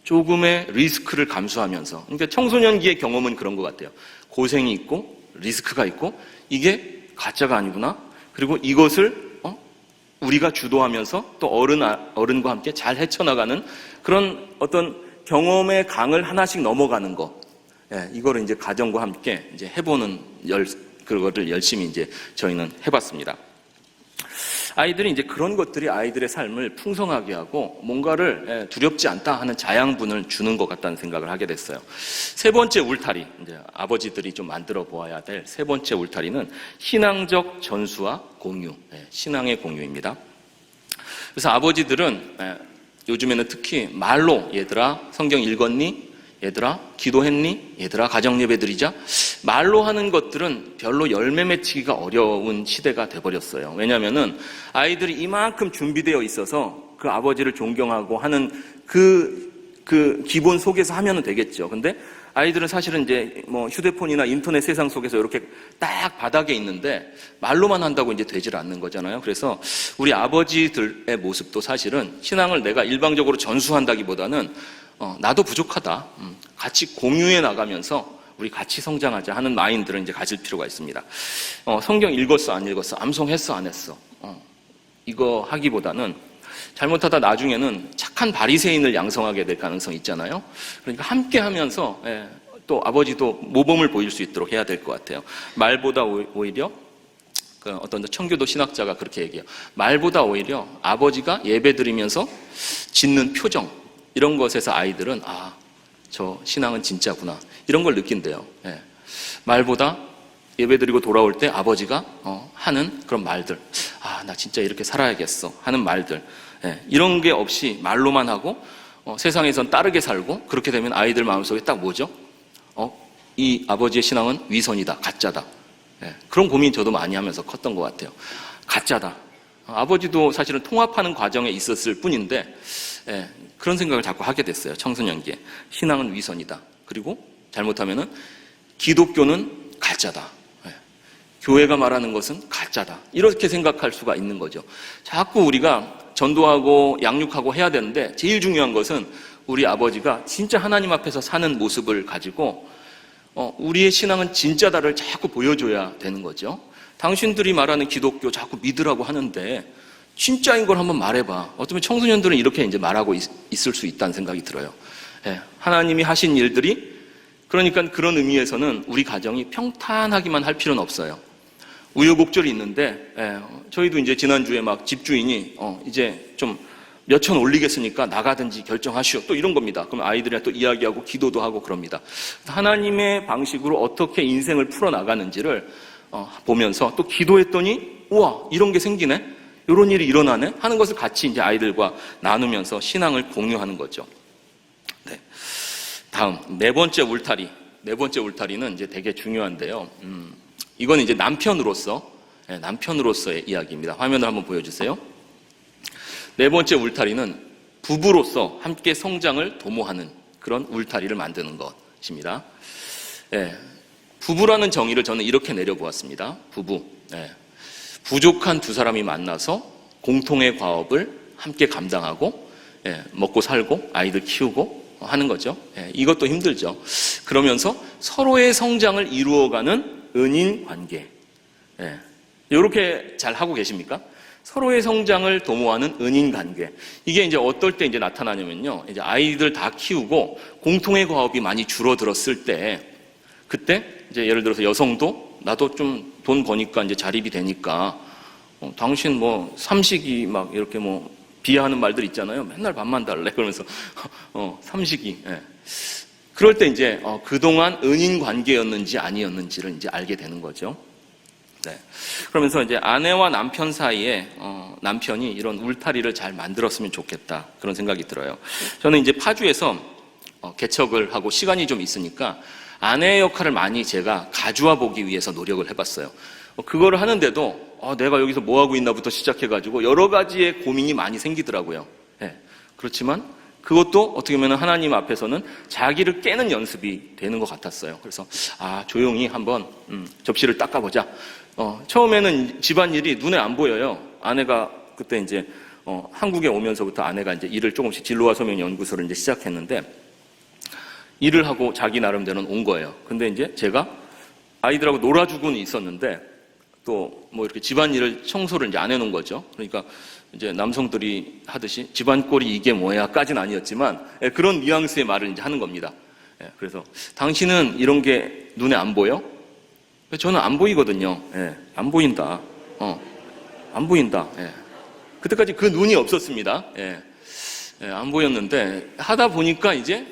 조금의 리스크를 감수하면서, 그러니까 청소년기의 경험은 그런 것 같아요. 고생이 있고 리스크가 있고 이게 가짜가 아니구나. 그리고 이것을 우리가 주도하면서 또 어른과 함께 잘 헤쳐나가는 그런 어떤 경험의 강을 하나씩 넘어가는 거. 이거를 이제 가정과 함께 이제 해보는 그거를 열심히 이제 저희는 해봤습니다. 아이들이 이제 그런 것들이 아이들의 삶을 풍성하게 하고 뭔가를 두렵지 않다 하는 자양분을 주는 것 같다는 생각을 하게 됐어요. 세 번째 울타리, 이제 아버지들이 좀 만들어 보아야 될 세 번째 울타리는 신앙적 전수와 공유, 신앙의 공유입니다. 그래서 아버지들은 요즘에는 특히 말로 얘들아 성경 읽었니? 얘들아 기도했니? 얘들아 가정예배 드리자. 말로 하는 것들은 별로 열매 맺히기가 어려운 시대가 돼버렸어요. 왜냐하면은 아이들이 이만큼 준비되어 있어서 그 아버지를 존경하고 하는 그 기본 속에서 하면 되겠죠. 근데 아이들은 사실은 이제 뭐 휴대폰이나 인터넷 세상 속에서 이렇게 딱 바닥에 있는데 말로만 한다고 이제 되질 않는 거잖아요. 그래서 우리 아버지들의 모습도 사실은 신앙을 내가 일방적으로 전수한다기보다는 나도 부족하다. 같이 공유해 나가면서 우리 같이 성장하자 하는 마인드를 이제 가질 필요가 있습니다. 성경 읽었어, 안 읽었어? 암송했어, 안 했어? 이거 하기보다는 잘못하다 나중에는 착한 바리새인을 양성하게 될 가능성이 있잖아요. 그러니까 함께 하면서 또 아버지도 모범을 보일 수 있도록 해야 될 것 같아요. 말보다 오히려 그 어떤 청교도 신학자가 그렇게 얘기해요. 말보다 오히려 아버지가 예배드리면서 짓는 표정, 이런 것에서 아이들은 저 신앙은 진짜구나, 이런 걸 느낀대요. 예. 말보다 예배드리고 돌아올 때 아버지가 하는 그런 말들, 나 진짜 이렇게 살아야겠어 하는 말들, 예. 이런 게 없이 말로만 하고 세상에선 따르게 살고, 그렇게 되면 아이들 마음속에 딱 뭐죠? 이 아버지의 신앙은 위선이다, 가짜다. 예. 그런 고민 저도 많이 하면서 컸던 것 같아요. 가짜다. 아버지도 사실은 통합하는 과정에 있었을 뿐인데, 예, 그런 생각을 자꾸 하게 됐어요. 청소년기에. 신앙은 위선이다. 그리고 잘못하면은 기독교는 가짜다. 예, 교회가 말하는 것은 가짜다. 이렇게 생각할 수가 있는 거죠. 자꾸 우리가 전도하고 양육하고 해야 되는데, 제일 중요한 것은 우리 아버지가 진짜 하나님 앞에서 사는 모습을 가지고 우리의 신앙은 진짜다를 자꾸 보여줘야 되는 거죠. 당신들이 말하는 기독교 자꾸 믿으라고 하는데 진짜인 걸 한번 말해봐. 어쩌면 청소년들은 이렇게 이제 말하고 있을 수 있다는 생각이 들어요. 예, 하나님이 하신 일들이, 그러니까 그런 의미에서는 우리 가정이 평탄하기만 할 필요는 없어요. 우여곡절이 있는데, 저희도 이제 지난주에 막 집주인이 이제 좀 몇천 올리겠으니까 나가든지 결정하시오, 또 이런 겁니다. 그럼 아이들이랑 또 이야기하고 기도도 하고 그럽니다. 하나님의 방식으로 어떻게 인생을 풀어나가는지를 보면서 또 기도했더니, 우와, 이런 게 생기네, 이런 일이 일어나네 하는 것을 같이 이제 아이들과 나누면서 신앙을 공유하는 거죠. 네. 다음, 네 번째 울타리. 네 번째 울타리는 이제 되게 중요한데요. 이건 이제 남편으로서의 이야기입니다. 화면을 한번 보여주세요. 네 번째 울타리는 부부로서 함께 성장을 도모하는 그런 울타리를 만드는 것입니다. 예, 부부라는 정의를 저는 이렇게 내려보았습니다. 부부. 예, 부족한 두 사람이 만나서 공통의 과업을 함께 감당하고, 먹고 살고 아이들 키우고 하는 거죠. 이것도 힘들죠. 그러면서 서로의 성장을 이루어가는 은인 관계. 이렇게 잘 하고 계십니까? 서로의 성장을 도모하는 은인 관계. 이게 이제 어떨 때 이제 나타나냐면요. 이제 아이들 다 키우고 공통의 과업이 많이 줄어들었을 때, 그때 이제 예를 들어서 여성도 나도 좀 돈 버니까 이제 자립이 되니까 당신 뭐 삼식이 막 이렇게 뭐 비하하는 말들 있잖아요. 맨날 밥만 달래 그러면서 삼식이. 그럴 때 이제 그동안 은인 관계였는지 아니었는지를 이제 알게 되는 거죠. 네. 그러면서 이제 아내와 남편 사이에 남편이 이런 울타리를 잘 만들었으면 좋겠다, 그런 생각이 들어요. 저는 이제 파주에서 개척을 하고 시간이 좀 있으니까 아내의 역할을 많이 제가 가주어 보기 위해서 노력을 해봤어요. 그거를 하는데도 내가 여기서 뭐 하고 있나부터 시작해가지고 여러 가지의 고민이 많이 생기더라고요. 그렇지만 그것도 어떻게 보면 하나님 앞에서는 자기를 깨는 연습이 되는 것 같았어요. 그래서 조용히 한번 접시를 닦아보자. 처음에는 집안일이 눈에 안 보여요. 아내가 그때 이제 한국에 오면서부터 아내가 이제 일을 조금씩 진로와 소명 연구소를 이제 시작했는데, 일을 하고 자기 나름대로는 온 거예요. 근데 이제 제가 아이들하고 놀아주고는 있었는데 또 뭐 이렇게 집안일을 청소를 이제 안 해놓은 거죠. 그러니까 이제 남성들이 하듯이 집안꼴이 이게 뭐야까지는 아니었지만 그런 뉘앙스의 말을 이제 하는 겁니다. 그래서 당신은 이런 게 눈에 안 보여? 저는 안 보이거든요. 안 보인다. 안 보인다. 그때까지 그 눈이 없었습니다. 안 보였는데 하다 보니까 이제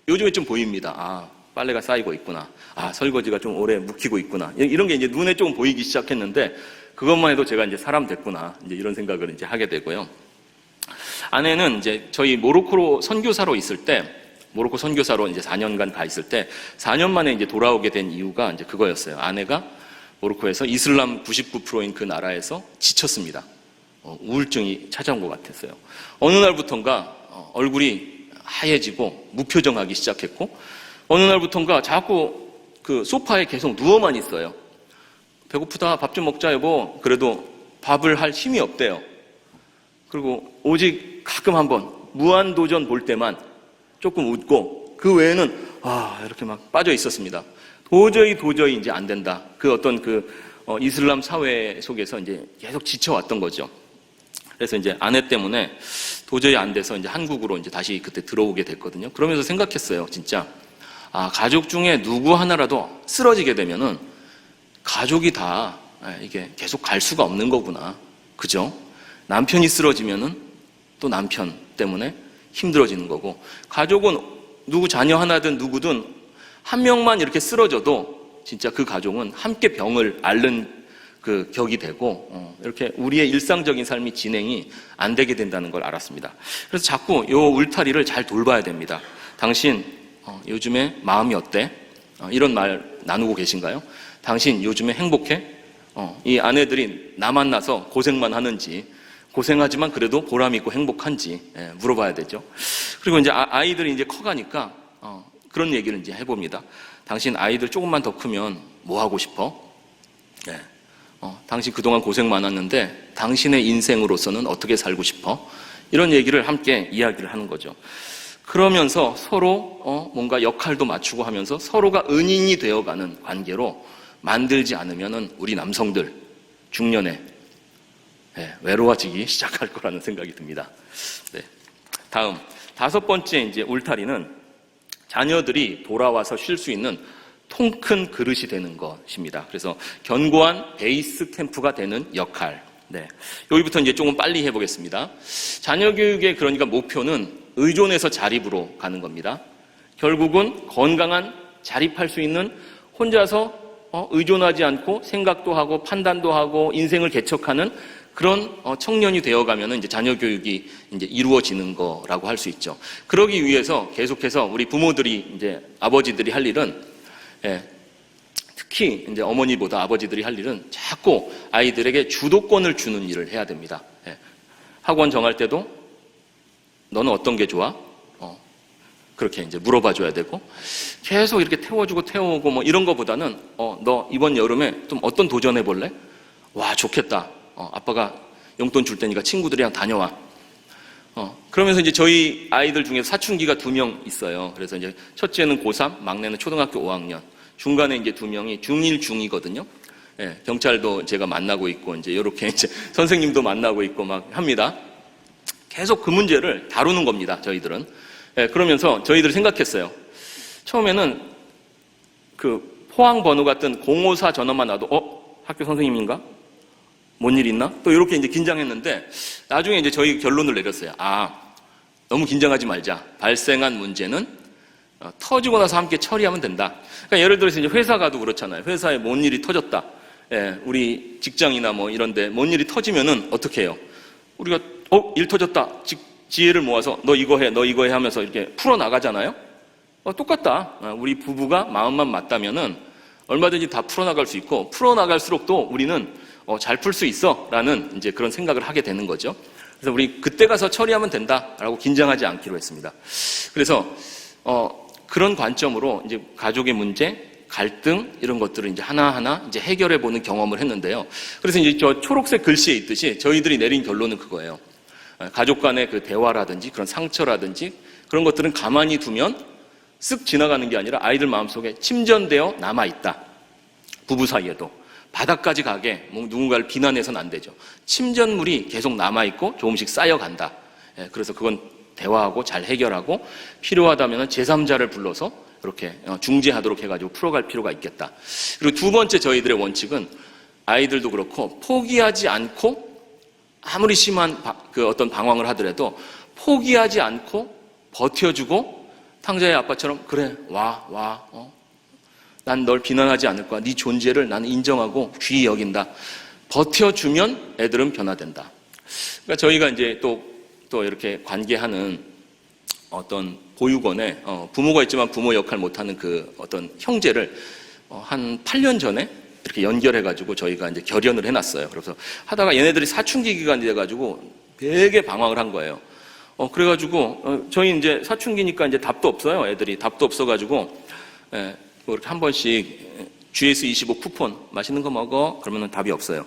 요즘에 좀 보입니다. 빨래가 쌓이고 있구나. 설거지가 좀 오래 묵히고 있구나. 이런 게 이제 눈에 조금 보이기 시작했는데, 그것만 해도 제가 이제 사람 됐구나. 이제 이런 생각을 이제 하게 되고요. 아내는 이제 저희 모로코로 선교사로 있을 때, 모로코 선교사로 이제 4년간 가 있을 때, 4년 만에 이제 돌아오게 된 이유가 이제 그거였어요. 아내가 모로코에서 이슬람 99%인 그 나라에서 지쳤습니다. 우울증이 찾아온 것 같았어요. 어느 날부턴가 얼굴이 하얘지고 무표정하기 시작했고, 어느 날부턴가 자꾸 그 소파에 계속 누워만 있어요. 배고프다, 밥 좀 먹자 여보. 그래도 밥을 할 힘이 없대요. 그리고 오직 가끔 한번 무한도전 볼 때만 조금 웃고, 그 외에는 이렇게 막 빠져 있었습니다. 도저히 이제 안 된다. 그 어떤 이슬람 사회 속에서 이제 계속 지쳐왔던 거죠. 그래서 이제 아내 때문에 도저히 안 돼서 이제 한국으로 이제 다시 그때 들어오게 됐거든요. 그러면서 생각했어요. 진짜 가족 중에 누구 하나라도 쓰러지게 되면은 가족이 다 이게 계속 갈 수가 없는 거구나. 그죠? 남편이 쓰러지면은 또 남편 때문에 힘들어지는 거고, 가족은 누구 자녀 하나든 누구든 한 명만 이렇게 쓰러져도 진짜 그 가족은 함께 병을 앓는 그 격이 되고, 이렇게 우리의 일상적인 삶이 진행이 안 되게 된다는 걸 알았습니다. 그래서 자꾸 요 울타리를 잘 돌봐야 됩니다. 당신 요즘에 마음이 어때? 이런 말 나누고 계신가요? 당신 요즘에 행복해? 이 아내들이 나 만나서 고생만 하는지, 고생하지만 그래도 보람 있고 행복한지 물어봐야 되죠. 그리고 이제 아이들이 이제 커가니까 그런 얘기를 이제 해봅니다. 당신 아이들 조금만 더 크면 뭐 하고 싶어? 당신 그동안 고생 많았는데 당신의 인생으로서는 어떻게 살고 싶어? 이런 얘기를 함께 이야기를 하는 거죠. 그러면서 서로 뭔가 역할도 맞추고 하면서 서로가 은인이 되어가는 관계로 만들지 않으면은 우리 남성들 중년에 외로워지기 시작할 거라는 생각이 듭니다. 네. 다음 5번째 이제 울타리는 자녀들이 돌아와서 쉴 수 있는 통 큰 그릇이 되는 것입니다. 그래서 견고한 베이스 캠프가 되는 역할. 네. 여기부터 이제 조금 빨리 해보겠습니다. 자녀 교육의 그러니까 목표는 의존에서 자립으로 가는 겁니다. 결국은 건강한 자립할 수 있는, 혼자서 의존하지 않고 생각도 하고 판단도 하고 인생을 개척하는 그런 청년이 되어가면 이제 자녀 교육이 이제 이루어지는 거라고 할 수 있죠. 그러기 위해서 계속해서 우리 부모들이 이제 아버지들이 할 일은, 특히 이제 어머니보다 아버지들이 할 일은 자꾸 아이들에게 주도권을 주는 일을 해야 됩니다. 학원 정할 때도 너는 어떤 게 좋아? 그렇게 이제 물어봐 줘야 되고, 계속 이렇게 태워주고 태워오고 뭐 이런 거보다는 너 이번 여름에 좀 어떤 도전해 볼래? 와, 좋겠다. 아빠가 용돈 줄 테니까 친구들이랑 다녀와. 그러면서 이제 저희 아이들 중에 사춘기가 2명 있어요. 그래서 이제 첫째는 고3, 막내는 초등학교 5학년, 중간에 이제 2명이 중1, 중2거든요. 경찰도 제가 만나고 있고, 이제 이렇게 이제 선생님도 만나고 있고 막 합니다. 계속 그 문제를 다루는 겁니다, 저희들은. 그러면서 저희들이 생각했어요. 처음에는 그 포항 번호 같은 054 전화만 와도 학교 선생님인가? 뭔 일 있나? 또 이렇게 이제 긴장했는데, 나중에 이제 저희 결론을 내렸어요. 너무 긴장하지 말자. 발생한 문제는 터지고 나서 함께 처리하면 된다. 그러니까 예를 들어서 이제 회사 가도 그렇잖아요. 회사에 뭔 일이 터졌다. 우리 직장이나 뭐 이런데 뭔 일이 터지면은 어떻게 해요? 우리가 일 터졌다. 지혜를 모아서 너 이거 해, 너 이거 해 하면서 이렇게 풀어 나가잖아요. 똑같다. 우리 부부가 마음만 맞다면은 얼마든지 다 풀어 나갈 수 있고, 풀어 나갈수록 또 우리는 잘 풀 수 있어라는 이제 그런 생각을 하게 되는 거죠. 그래서 우리 그때 가서 처리하면 된다라고 긴장하지 않기로 했습니다. 그래서 그런 관점으로 이제 가족의 문제, 갈등 이런 것들을 이제 하나하나 이제 해결해 보는 경험을 했는데요. 그래서 이제 저 초록색 글씨에 있듯이 저희들이 내린 결론은 그거예요. 가족 간의 그 대화라든지 그런 상처라든지 그런 것들은 가만히 두면 쓱 지나가는 게 아니라 아이들 마음속에 침전되어 남아있다. 부부 사이에도 바닥까지 가게 누군가를 비난해서는 안 되죠. 침전물이 계속 남아있고 조금씩 쌓여간다. 그래서 그건 대화하고 잘 해결하고 필요하다면 제3자를 불러서 이렇게 중재하도록 해가지고 풀어갈 필요가 있겠다. 그리고 2번째 저희들의 원칙은 아이들도 그렇고 포기하지 않고, 아무리 심한 그 어떤 방황을 하더라도 포기하지 않고 버텨주고, 탕자의 아빠처럼 그래 와 난 널 비난하지 않을 거야. 네 존재를 나는 인정하고 귀히 여긴다. 버텨주면 애들은 변화된다. 그러니까 저희가 이제 또 이렇게 관계하는 어떤 보육원에 부모가 있지만 부모 역할 못하는 그 어떤 형제를 한 8년 전에 이렇게 연결해가지고 저희가 이제 결연을 해놨어요. 그래서 하다가 얘네들이 사춘기 기간이 돼가지고 되게 방황을 한 거예요. 그래가지고 저희 이제 사춘기니까 이제 답도 없어요. 애들이 답도 없어가지고 이렇게 한 번씩 GS25 쿠폰 맛있는 거 먹어 그러면은 답이 없어요.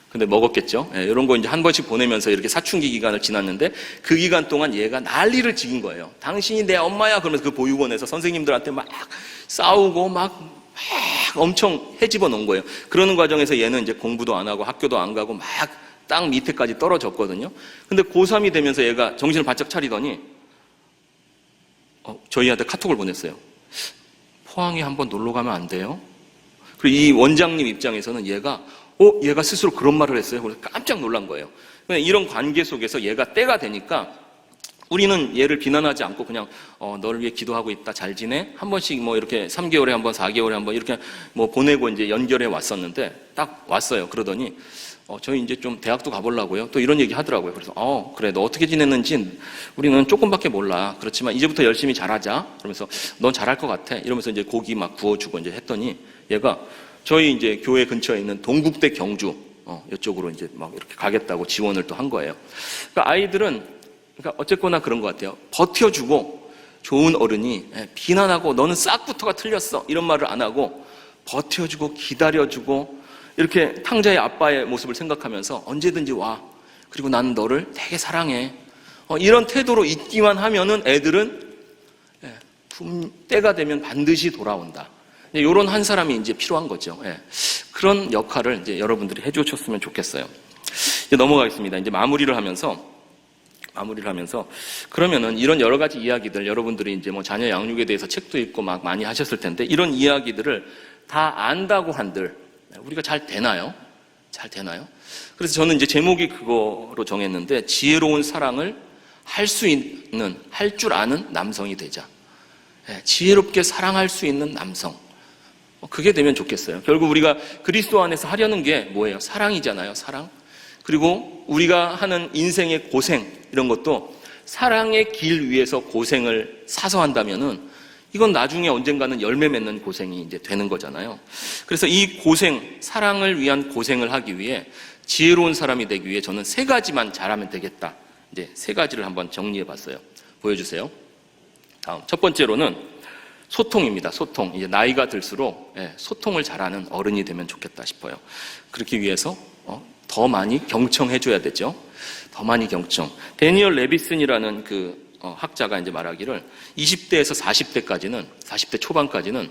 근데 먹었겠죠. 이런 거 이제 한 번씩 보내면서 이렇게 사춘기 기간을 지났는데, 그 기간 동안 얘가 난리를 지긴 거예요. 당신이 내 엄마야 그러면서 그 보육원에서 선생님들한테 막 싸우고 막 엄청 헤집어 놓은 거예요. 그러는 과정에서 얘는 이제 공부도 안 하고 학교도 안 가고 막 땅 밑에까지 떨어졌거든요. 근데 고3이 되면서 얘가 정신을 바짝 차리더니 저희한테 카톡을 보냈어요. 포항에 한번 놀러 가면 안 돼요? 그리고 이 원장님 입장에서는 얘가 스스로 그런 말을 했어요. 그래서 깜짝 놀란 거예요. 이런 관계 속에서 얘가 때가 되니까 우리는 얘를 비난하지 않고 그냥 너를 위해 기도하고 있다, 잘 지내? 한 번씩 뭐 이렇게 3개월에 한 번, 4개월에 한 번 이렇게 뭐 보내고 이제 연결해 왔었는데 딱 왔어요. 그러더니 저희 이제 좀 대학도 가보려고요. 또 이런 얘기 하더라고요. 그래서 그래, 너 어떻게 지냈는지 우리는 조금밖에 몰라. 그렇지만 이제부터 열심히 잘하자. 그러면서 넌 잘할 것 같아. 이러면서 이제 고기 막 구워주고 이제 했더니 얘가 저희 이제 교회 근처에 있는 동국대 경주 이쪽으로 이제 막 이렇게 가겠다고 지원을 또 한 거예요. 그러니까 아이들은 그러니까 어쨌거나 그런 것 같아요. 버텨주고 좋은 어른이 비난하고 너는 싹부터가 틀렸어 이런 말을 안 하고 버텨주고 기다려주고 이렇게 탕자의 아빠의 모습을 생각하면서 언제든지 와. 그리고 나는 너를 되게 사랑해. 이런 태도로 있기만 하면은 애들은 때가 되면 반드시 돌아온다. 이런 한 사람이 이제 필요한 거죠. 그런 역할을 이제 여러분들이 해주셨으면 좋겠어요. 이제 넘어가겠습니다. 이제 마무리를 하면서 그러면은 이런 여러 가지 이야기들 여러분들이 이제 뭐 자녀 양육에 대해서 책도 읽고 막 많이 하셨을 텐데 이런 이야기들을 다 안다고 한들 우리가 잘 되나요? 잘 되나요? 그래서 저는 이제 제목이 그거로 정했는데 지혜로운 사랑을 할 줄 아는 남성이 되자. 지혜롭게 사랑할 수 있는 남성. 그게 되면 좋겠어요. 결국 우리가 그리스도 안에서 하려는 게 뭐예요? 사랑이잖아요. 사랑. 그리고 우리가 하는 인생의 고생 이런 것도 사랑의 길 위에서 고생을 사서 한다면은 이건 나중에 언젠가는 열매 맺는 고생이 이제 되는 거잖아요. 그래서 이 고생, 사랑을 위한 고생을 하기 위해 지혜로운 사람이 되기 위해 저는 3가지만 잘하면 되겠다. 이제 3가지를 한번 정리해 봤어요. 보여주세요. 다음. 첫 번째로는 소통입니다. 소통. 이제 나이가 들수록 소통을 잘하는 어른이 되면 좋겠다 싶어요. 그렇기 위해서 더 많이 경청해줘야 되죠. 더 많이 경청. 데니얼 레비슨이라는 그 학자가 이제 말하기를 20대에서 40대 초반까지는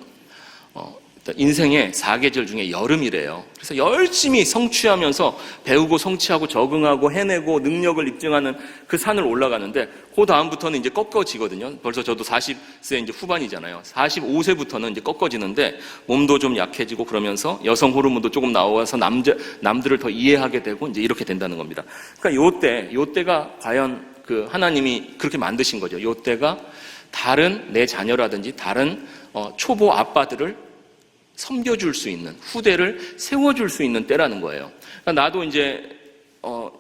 인생의 4계절 중에 여름이래요. 그래서 열심히 성취하면서 배우고 성취하고 적응하고 해내고 능력을 입증하는 그 산을 올라가는데 그 다음부터는 이제 꺾어지거든요. 벌써 저도 40세 이제 후반이잖아요. 45세부터는 이제 꺾어지는데 몸도 좀 약해지고 그러면서 여성 호르몬도 조금 나와서 남들을 더 이해하게 되고 이제 이렇게 된다는 겁니다. 그러니까 요때가 과연 그 하나님이 그렇게 만드신 거죠. 요때가 다른 내 자녀라든지 다른 초보 아빠들을 섬겨줄 수 있는, 후대를 세워줄 수 있는 때라는 거예요. 그러니까 나도 이제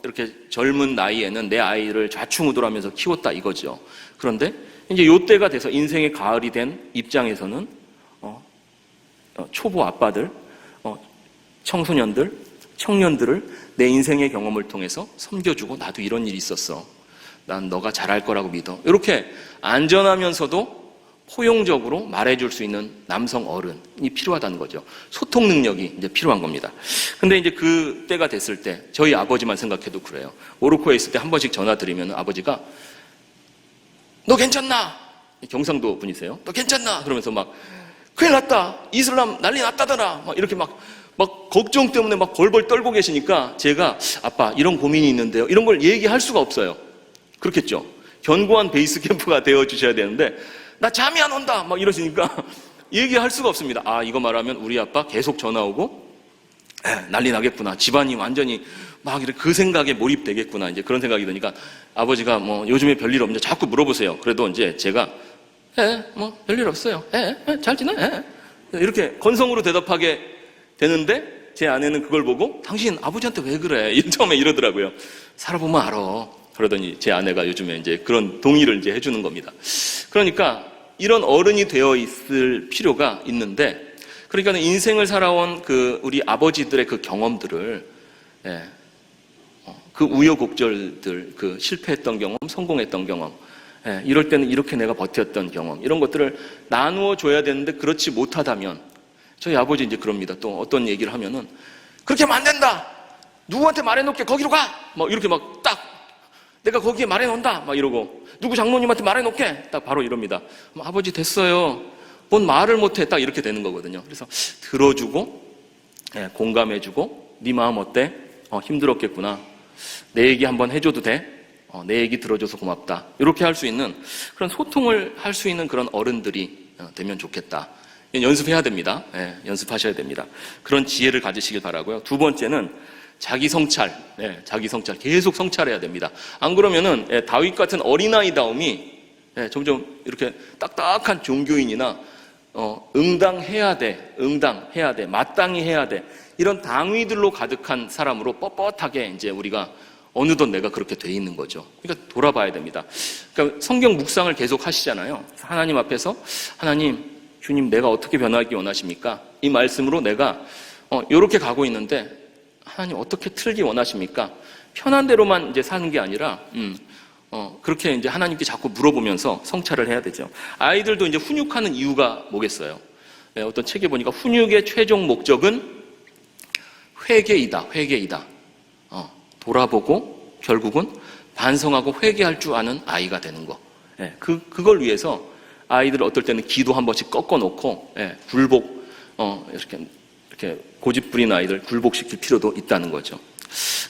이렇게 젊은 나이에는 내 아이를 좌충우돌하면서 키웠다 이거죠. 그런데 이제 요때가 돼서 인생의 가을이 된 입장에서는 초보 아빠들, 청소년들, 청년들을 내 인생의 경험을 통해서 섬겨주고 나도 이런 일이 있었어. 난 너가 잘할 거라고 믿어. 이렇게 안전하면서도 포용적으로 말해줄 수 있는 남성 어른이 필요하다는 거죠. 소통 능력이 이제 필요한 겁니다. 근데 이제 그 때가 됐을 때 저희 아버지만 생각해도 그래요. 모로코에 있을 때 한 번씩 전화 드리면 아버지가 너 괜찮나? 경상도 분이세요. 너 괜찮나? 그러면서 막 큰일 났다. 이슬람 난리 났다더라. 막 이렇게 막 걱정 때문에 막 벌벌 떨고 계시니까 제가 아빠 이런 고민이 있는데요. 이런 걸 얘기할 수가 없어요. 그렇겠죠. 견고한 베이스 캠프가 되어 주셔야 되는데 나 잠이 안 온다 막 이러시니까 얘기할 수가 없습니다. 이거 말하면 우리 아빠 계속 전화 오고 난리 나겠구나. 집안이 완전히 막 이렇게 그 생각에 몰입되겠구나. 이제 그런 생각이 드니까 아버지가 뭐 요즘에 별일 없냐 자꾸 물어보세요. 그래도 이제 제가 뭐 별일 없어요. 잘 지내? 이렇게 건성으로 대답하게 되는데 제 아내는 그걸 보고 당신 아버지한테 왜 그래? 처음에 이러더라고요. 살아보면 알아. 그러더니 제 아내가 요즘에 이제 그런 동의를 이제 해주는 겁니다. 그러니까 이런 어른이 되어 있을 필요가 있는데, 그러니까 인생을 살아온 그 우리 아버지들의 그 경험들을, 그 우여곡절들, 그 실패했던 경험, 성공했던 경험, 이럴 때는 이렇게 내가 버텼던 경험, 이런 것들을 나누어 줘야 되는데 그렇지 못하다면, 저희 아버지 이제 그럽니다. 또 어떤 얘기를 하면은 그렇게 하면 안 된다. 누구한테 말해놓게 거기로 가. 막 이렇게 막 딱. 내가 거기에 말해놓는다 막 이러고 누구 장로님한테 말해놓게 딱 바로 이럽니다. 아버지 됐어요. 뭔 말을 못해 딱 이렇게 되는 거거든요. 그래서 들어주고 공감해주고 네 마음 어때? 힘들었겠구나. 내 얘기 한번 해줘도 돼? 내 얘기 들어줘서 고맙다. 이렇게 할 수 있는 그런 소통을 할 수 있는 그런 어른들이 되면 좋겠다. 연습해야 됩니다. 예, 연습하셔야 됩니다. 그런 지혜를 가지시길 바라고요. 두 번째는 자기 성찰, 자기 성찰, 계속 성찰해야 됩니다. 안 그러면은 다윗 같은 어린아이다움이 점점 이렇게 딱딱한 종교인이나 응당해야 돼, 마땅히 해야 돼, 이런 당위들로 가득한 사람으로 뻣뻣하게 이제 우리가 어느덧 내가 그렇게 돼 있는 거죠. 그러니까 돌아봐야 됩니다. 그러니까 성경 묵상을 계속 하시잖아요. 하나님 앞에서 하나님, 주님, 내가 어떻게 변하기 원하십니까? 이 말씀으로 내가 이렇게 가고 있는데 하나님 어떻게 틀기 원하십니까? 편한 대로만 이제 사는 게 아니라 그렇게 이제 하나님께 자꾸 물어보면서 성찰을 해야 되죠. 아이들도 이제 훈육하는 이유가 뭐겠어요? 어떤 책에 보니까 훈육의 최종 목적은 회개이다. 돌아보고 결국은 반성하고 회개할 줄 아는 아이가 되는 거. 그걸 위해서 아이들 어떨 때는 기도 한 번씩 꺾어놓고 굴복, 이렇게 고집 부린 아이들 굴복시킬 필요도 있다는 거죠.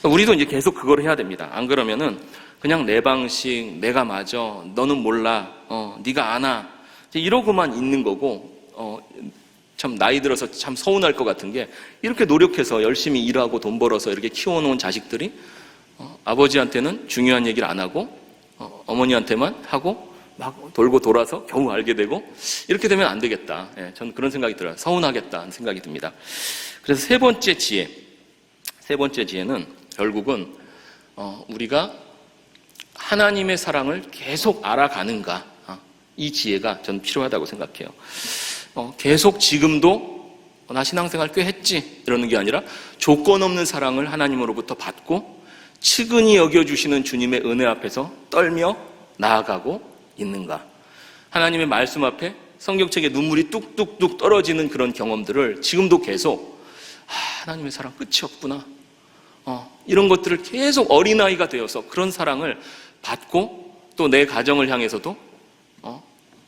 우리도 이제 계속 그걸 해야 됩니다. 안 그러면은 그냥 내 방식, 내가 맞아, 너는 몰라, 네가 아나, 이러고만 있는 거고, 참 나이 들어서 참 서운할 것 같은 게 이렇게 노력해서 열심히 일하고 돈 벌어서 이렇게 키워놓은 자식들이 아버지한테는 중요한 얘기를 안 하고 어머니한테만 하고 막 돌고 돌아서 겨우 알게 되고 이렇게 되면 안 되겠다. 저는 그런 생각이 들어요. 서운하겠다는 생각이 듭니다. 그래서 세 번째 지혜는 결국은 우리가 하나님의 사랑을 계속 알아가는가, 이 지혜가 저는 필요하다고 생각해요. 계속 지금도 나 신앙생활 꽤 했지 이러는 게 아니라 조건 없는 사랑을 하나님으로부터 받고 측은히 여겨주시는 주님의 은혜 앞에서 떨며 나아가고 있는가. 하나님의 말씀 앞에 성경책에 눈물이 뚝뚝뚝 떨어지는 그런 경험들을 지금도 계속 하나님의 사랑 끝이 없구나, 이런 것들을 계속 어린아이가 되어서 그런 사랑을 받고 또 내 가정을 향해서도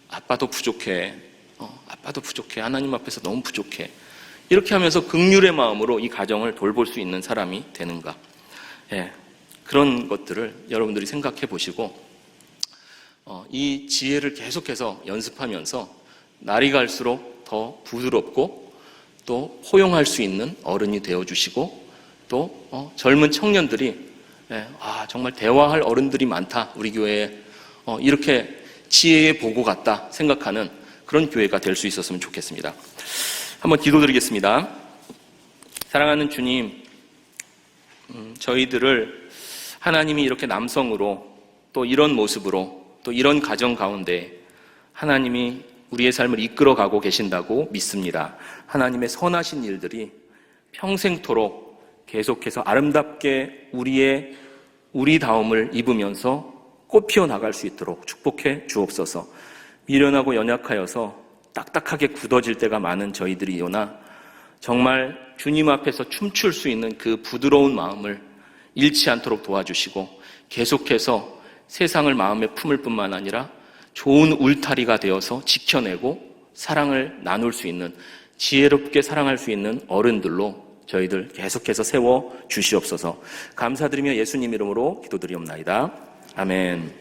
아빠도 부족해, 하나님 앞에서 너무 부족해, 이렇게 하면서 긍휼의 마음으로 이 가정을 돌볼 수 있는 사람이 되는가. 그런 것들을 여러분들이 생각해 보시고 이 지혜를 계속해서 연습하면서 날이 갈수록 더 부드럽고 또 포용할 수 있는 어른이 되어주시고 또 젊은 청년들이 정말 대화할 어른들이 많다, 우리 교회에 이렇게 지혜의 보고 같다 생각하는 그런 교회가 될 수 있었으면 좋겠습니다. 한번 기도드리겠습니다. 사랑하는 주님, 저희들을 하나님이 이렇게 남성으로 또 이런 모습으로 또 이런 가정 가운데 하나님이 우리의 삶을 이끌어가고 계신다고 믿습니다. 하나님의 선하신 일들이 평생토록 계속해서 아름답게 우리다움을 입으면서 꽃피어 나갈 수 있도록 축복해 주옵소서. 미련하고 연약하여서 딱딱하게 굳어질 때가 많은 저희들이오나 정말 주님 앞에서 춤출 수 있는 그 부드러운 마음을 잃지 않도록 도와주시고 계속해서 세상을 마음에 품을 뿐만 아니라 좋은 울타리가 되어서 지켜내고 사랑을 나눌 수 있는, 지혜롭게 사랑할 수 있는 어른들로 저희들 계속해서 세워 주시옵소서. 감사드리며 예수님 이름으로 기도드리옵나이다. 아멘.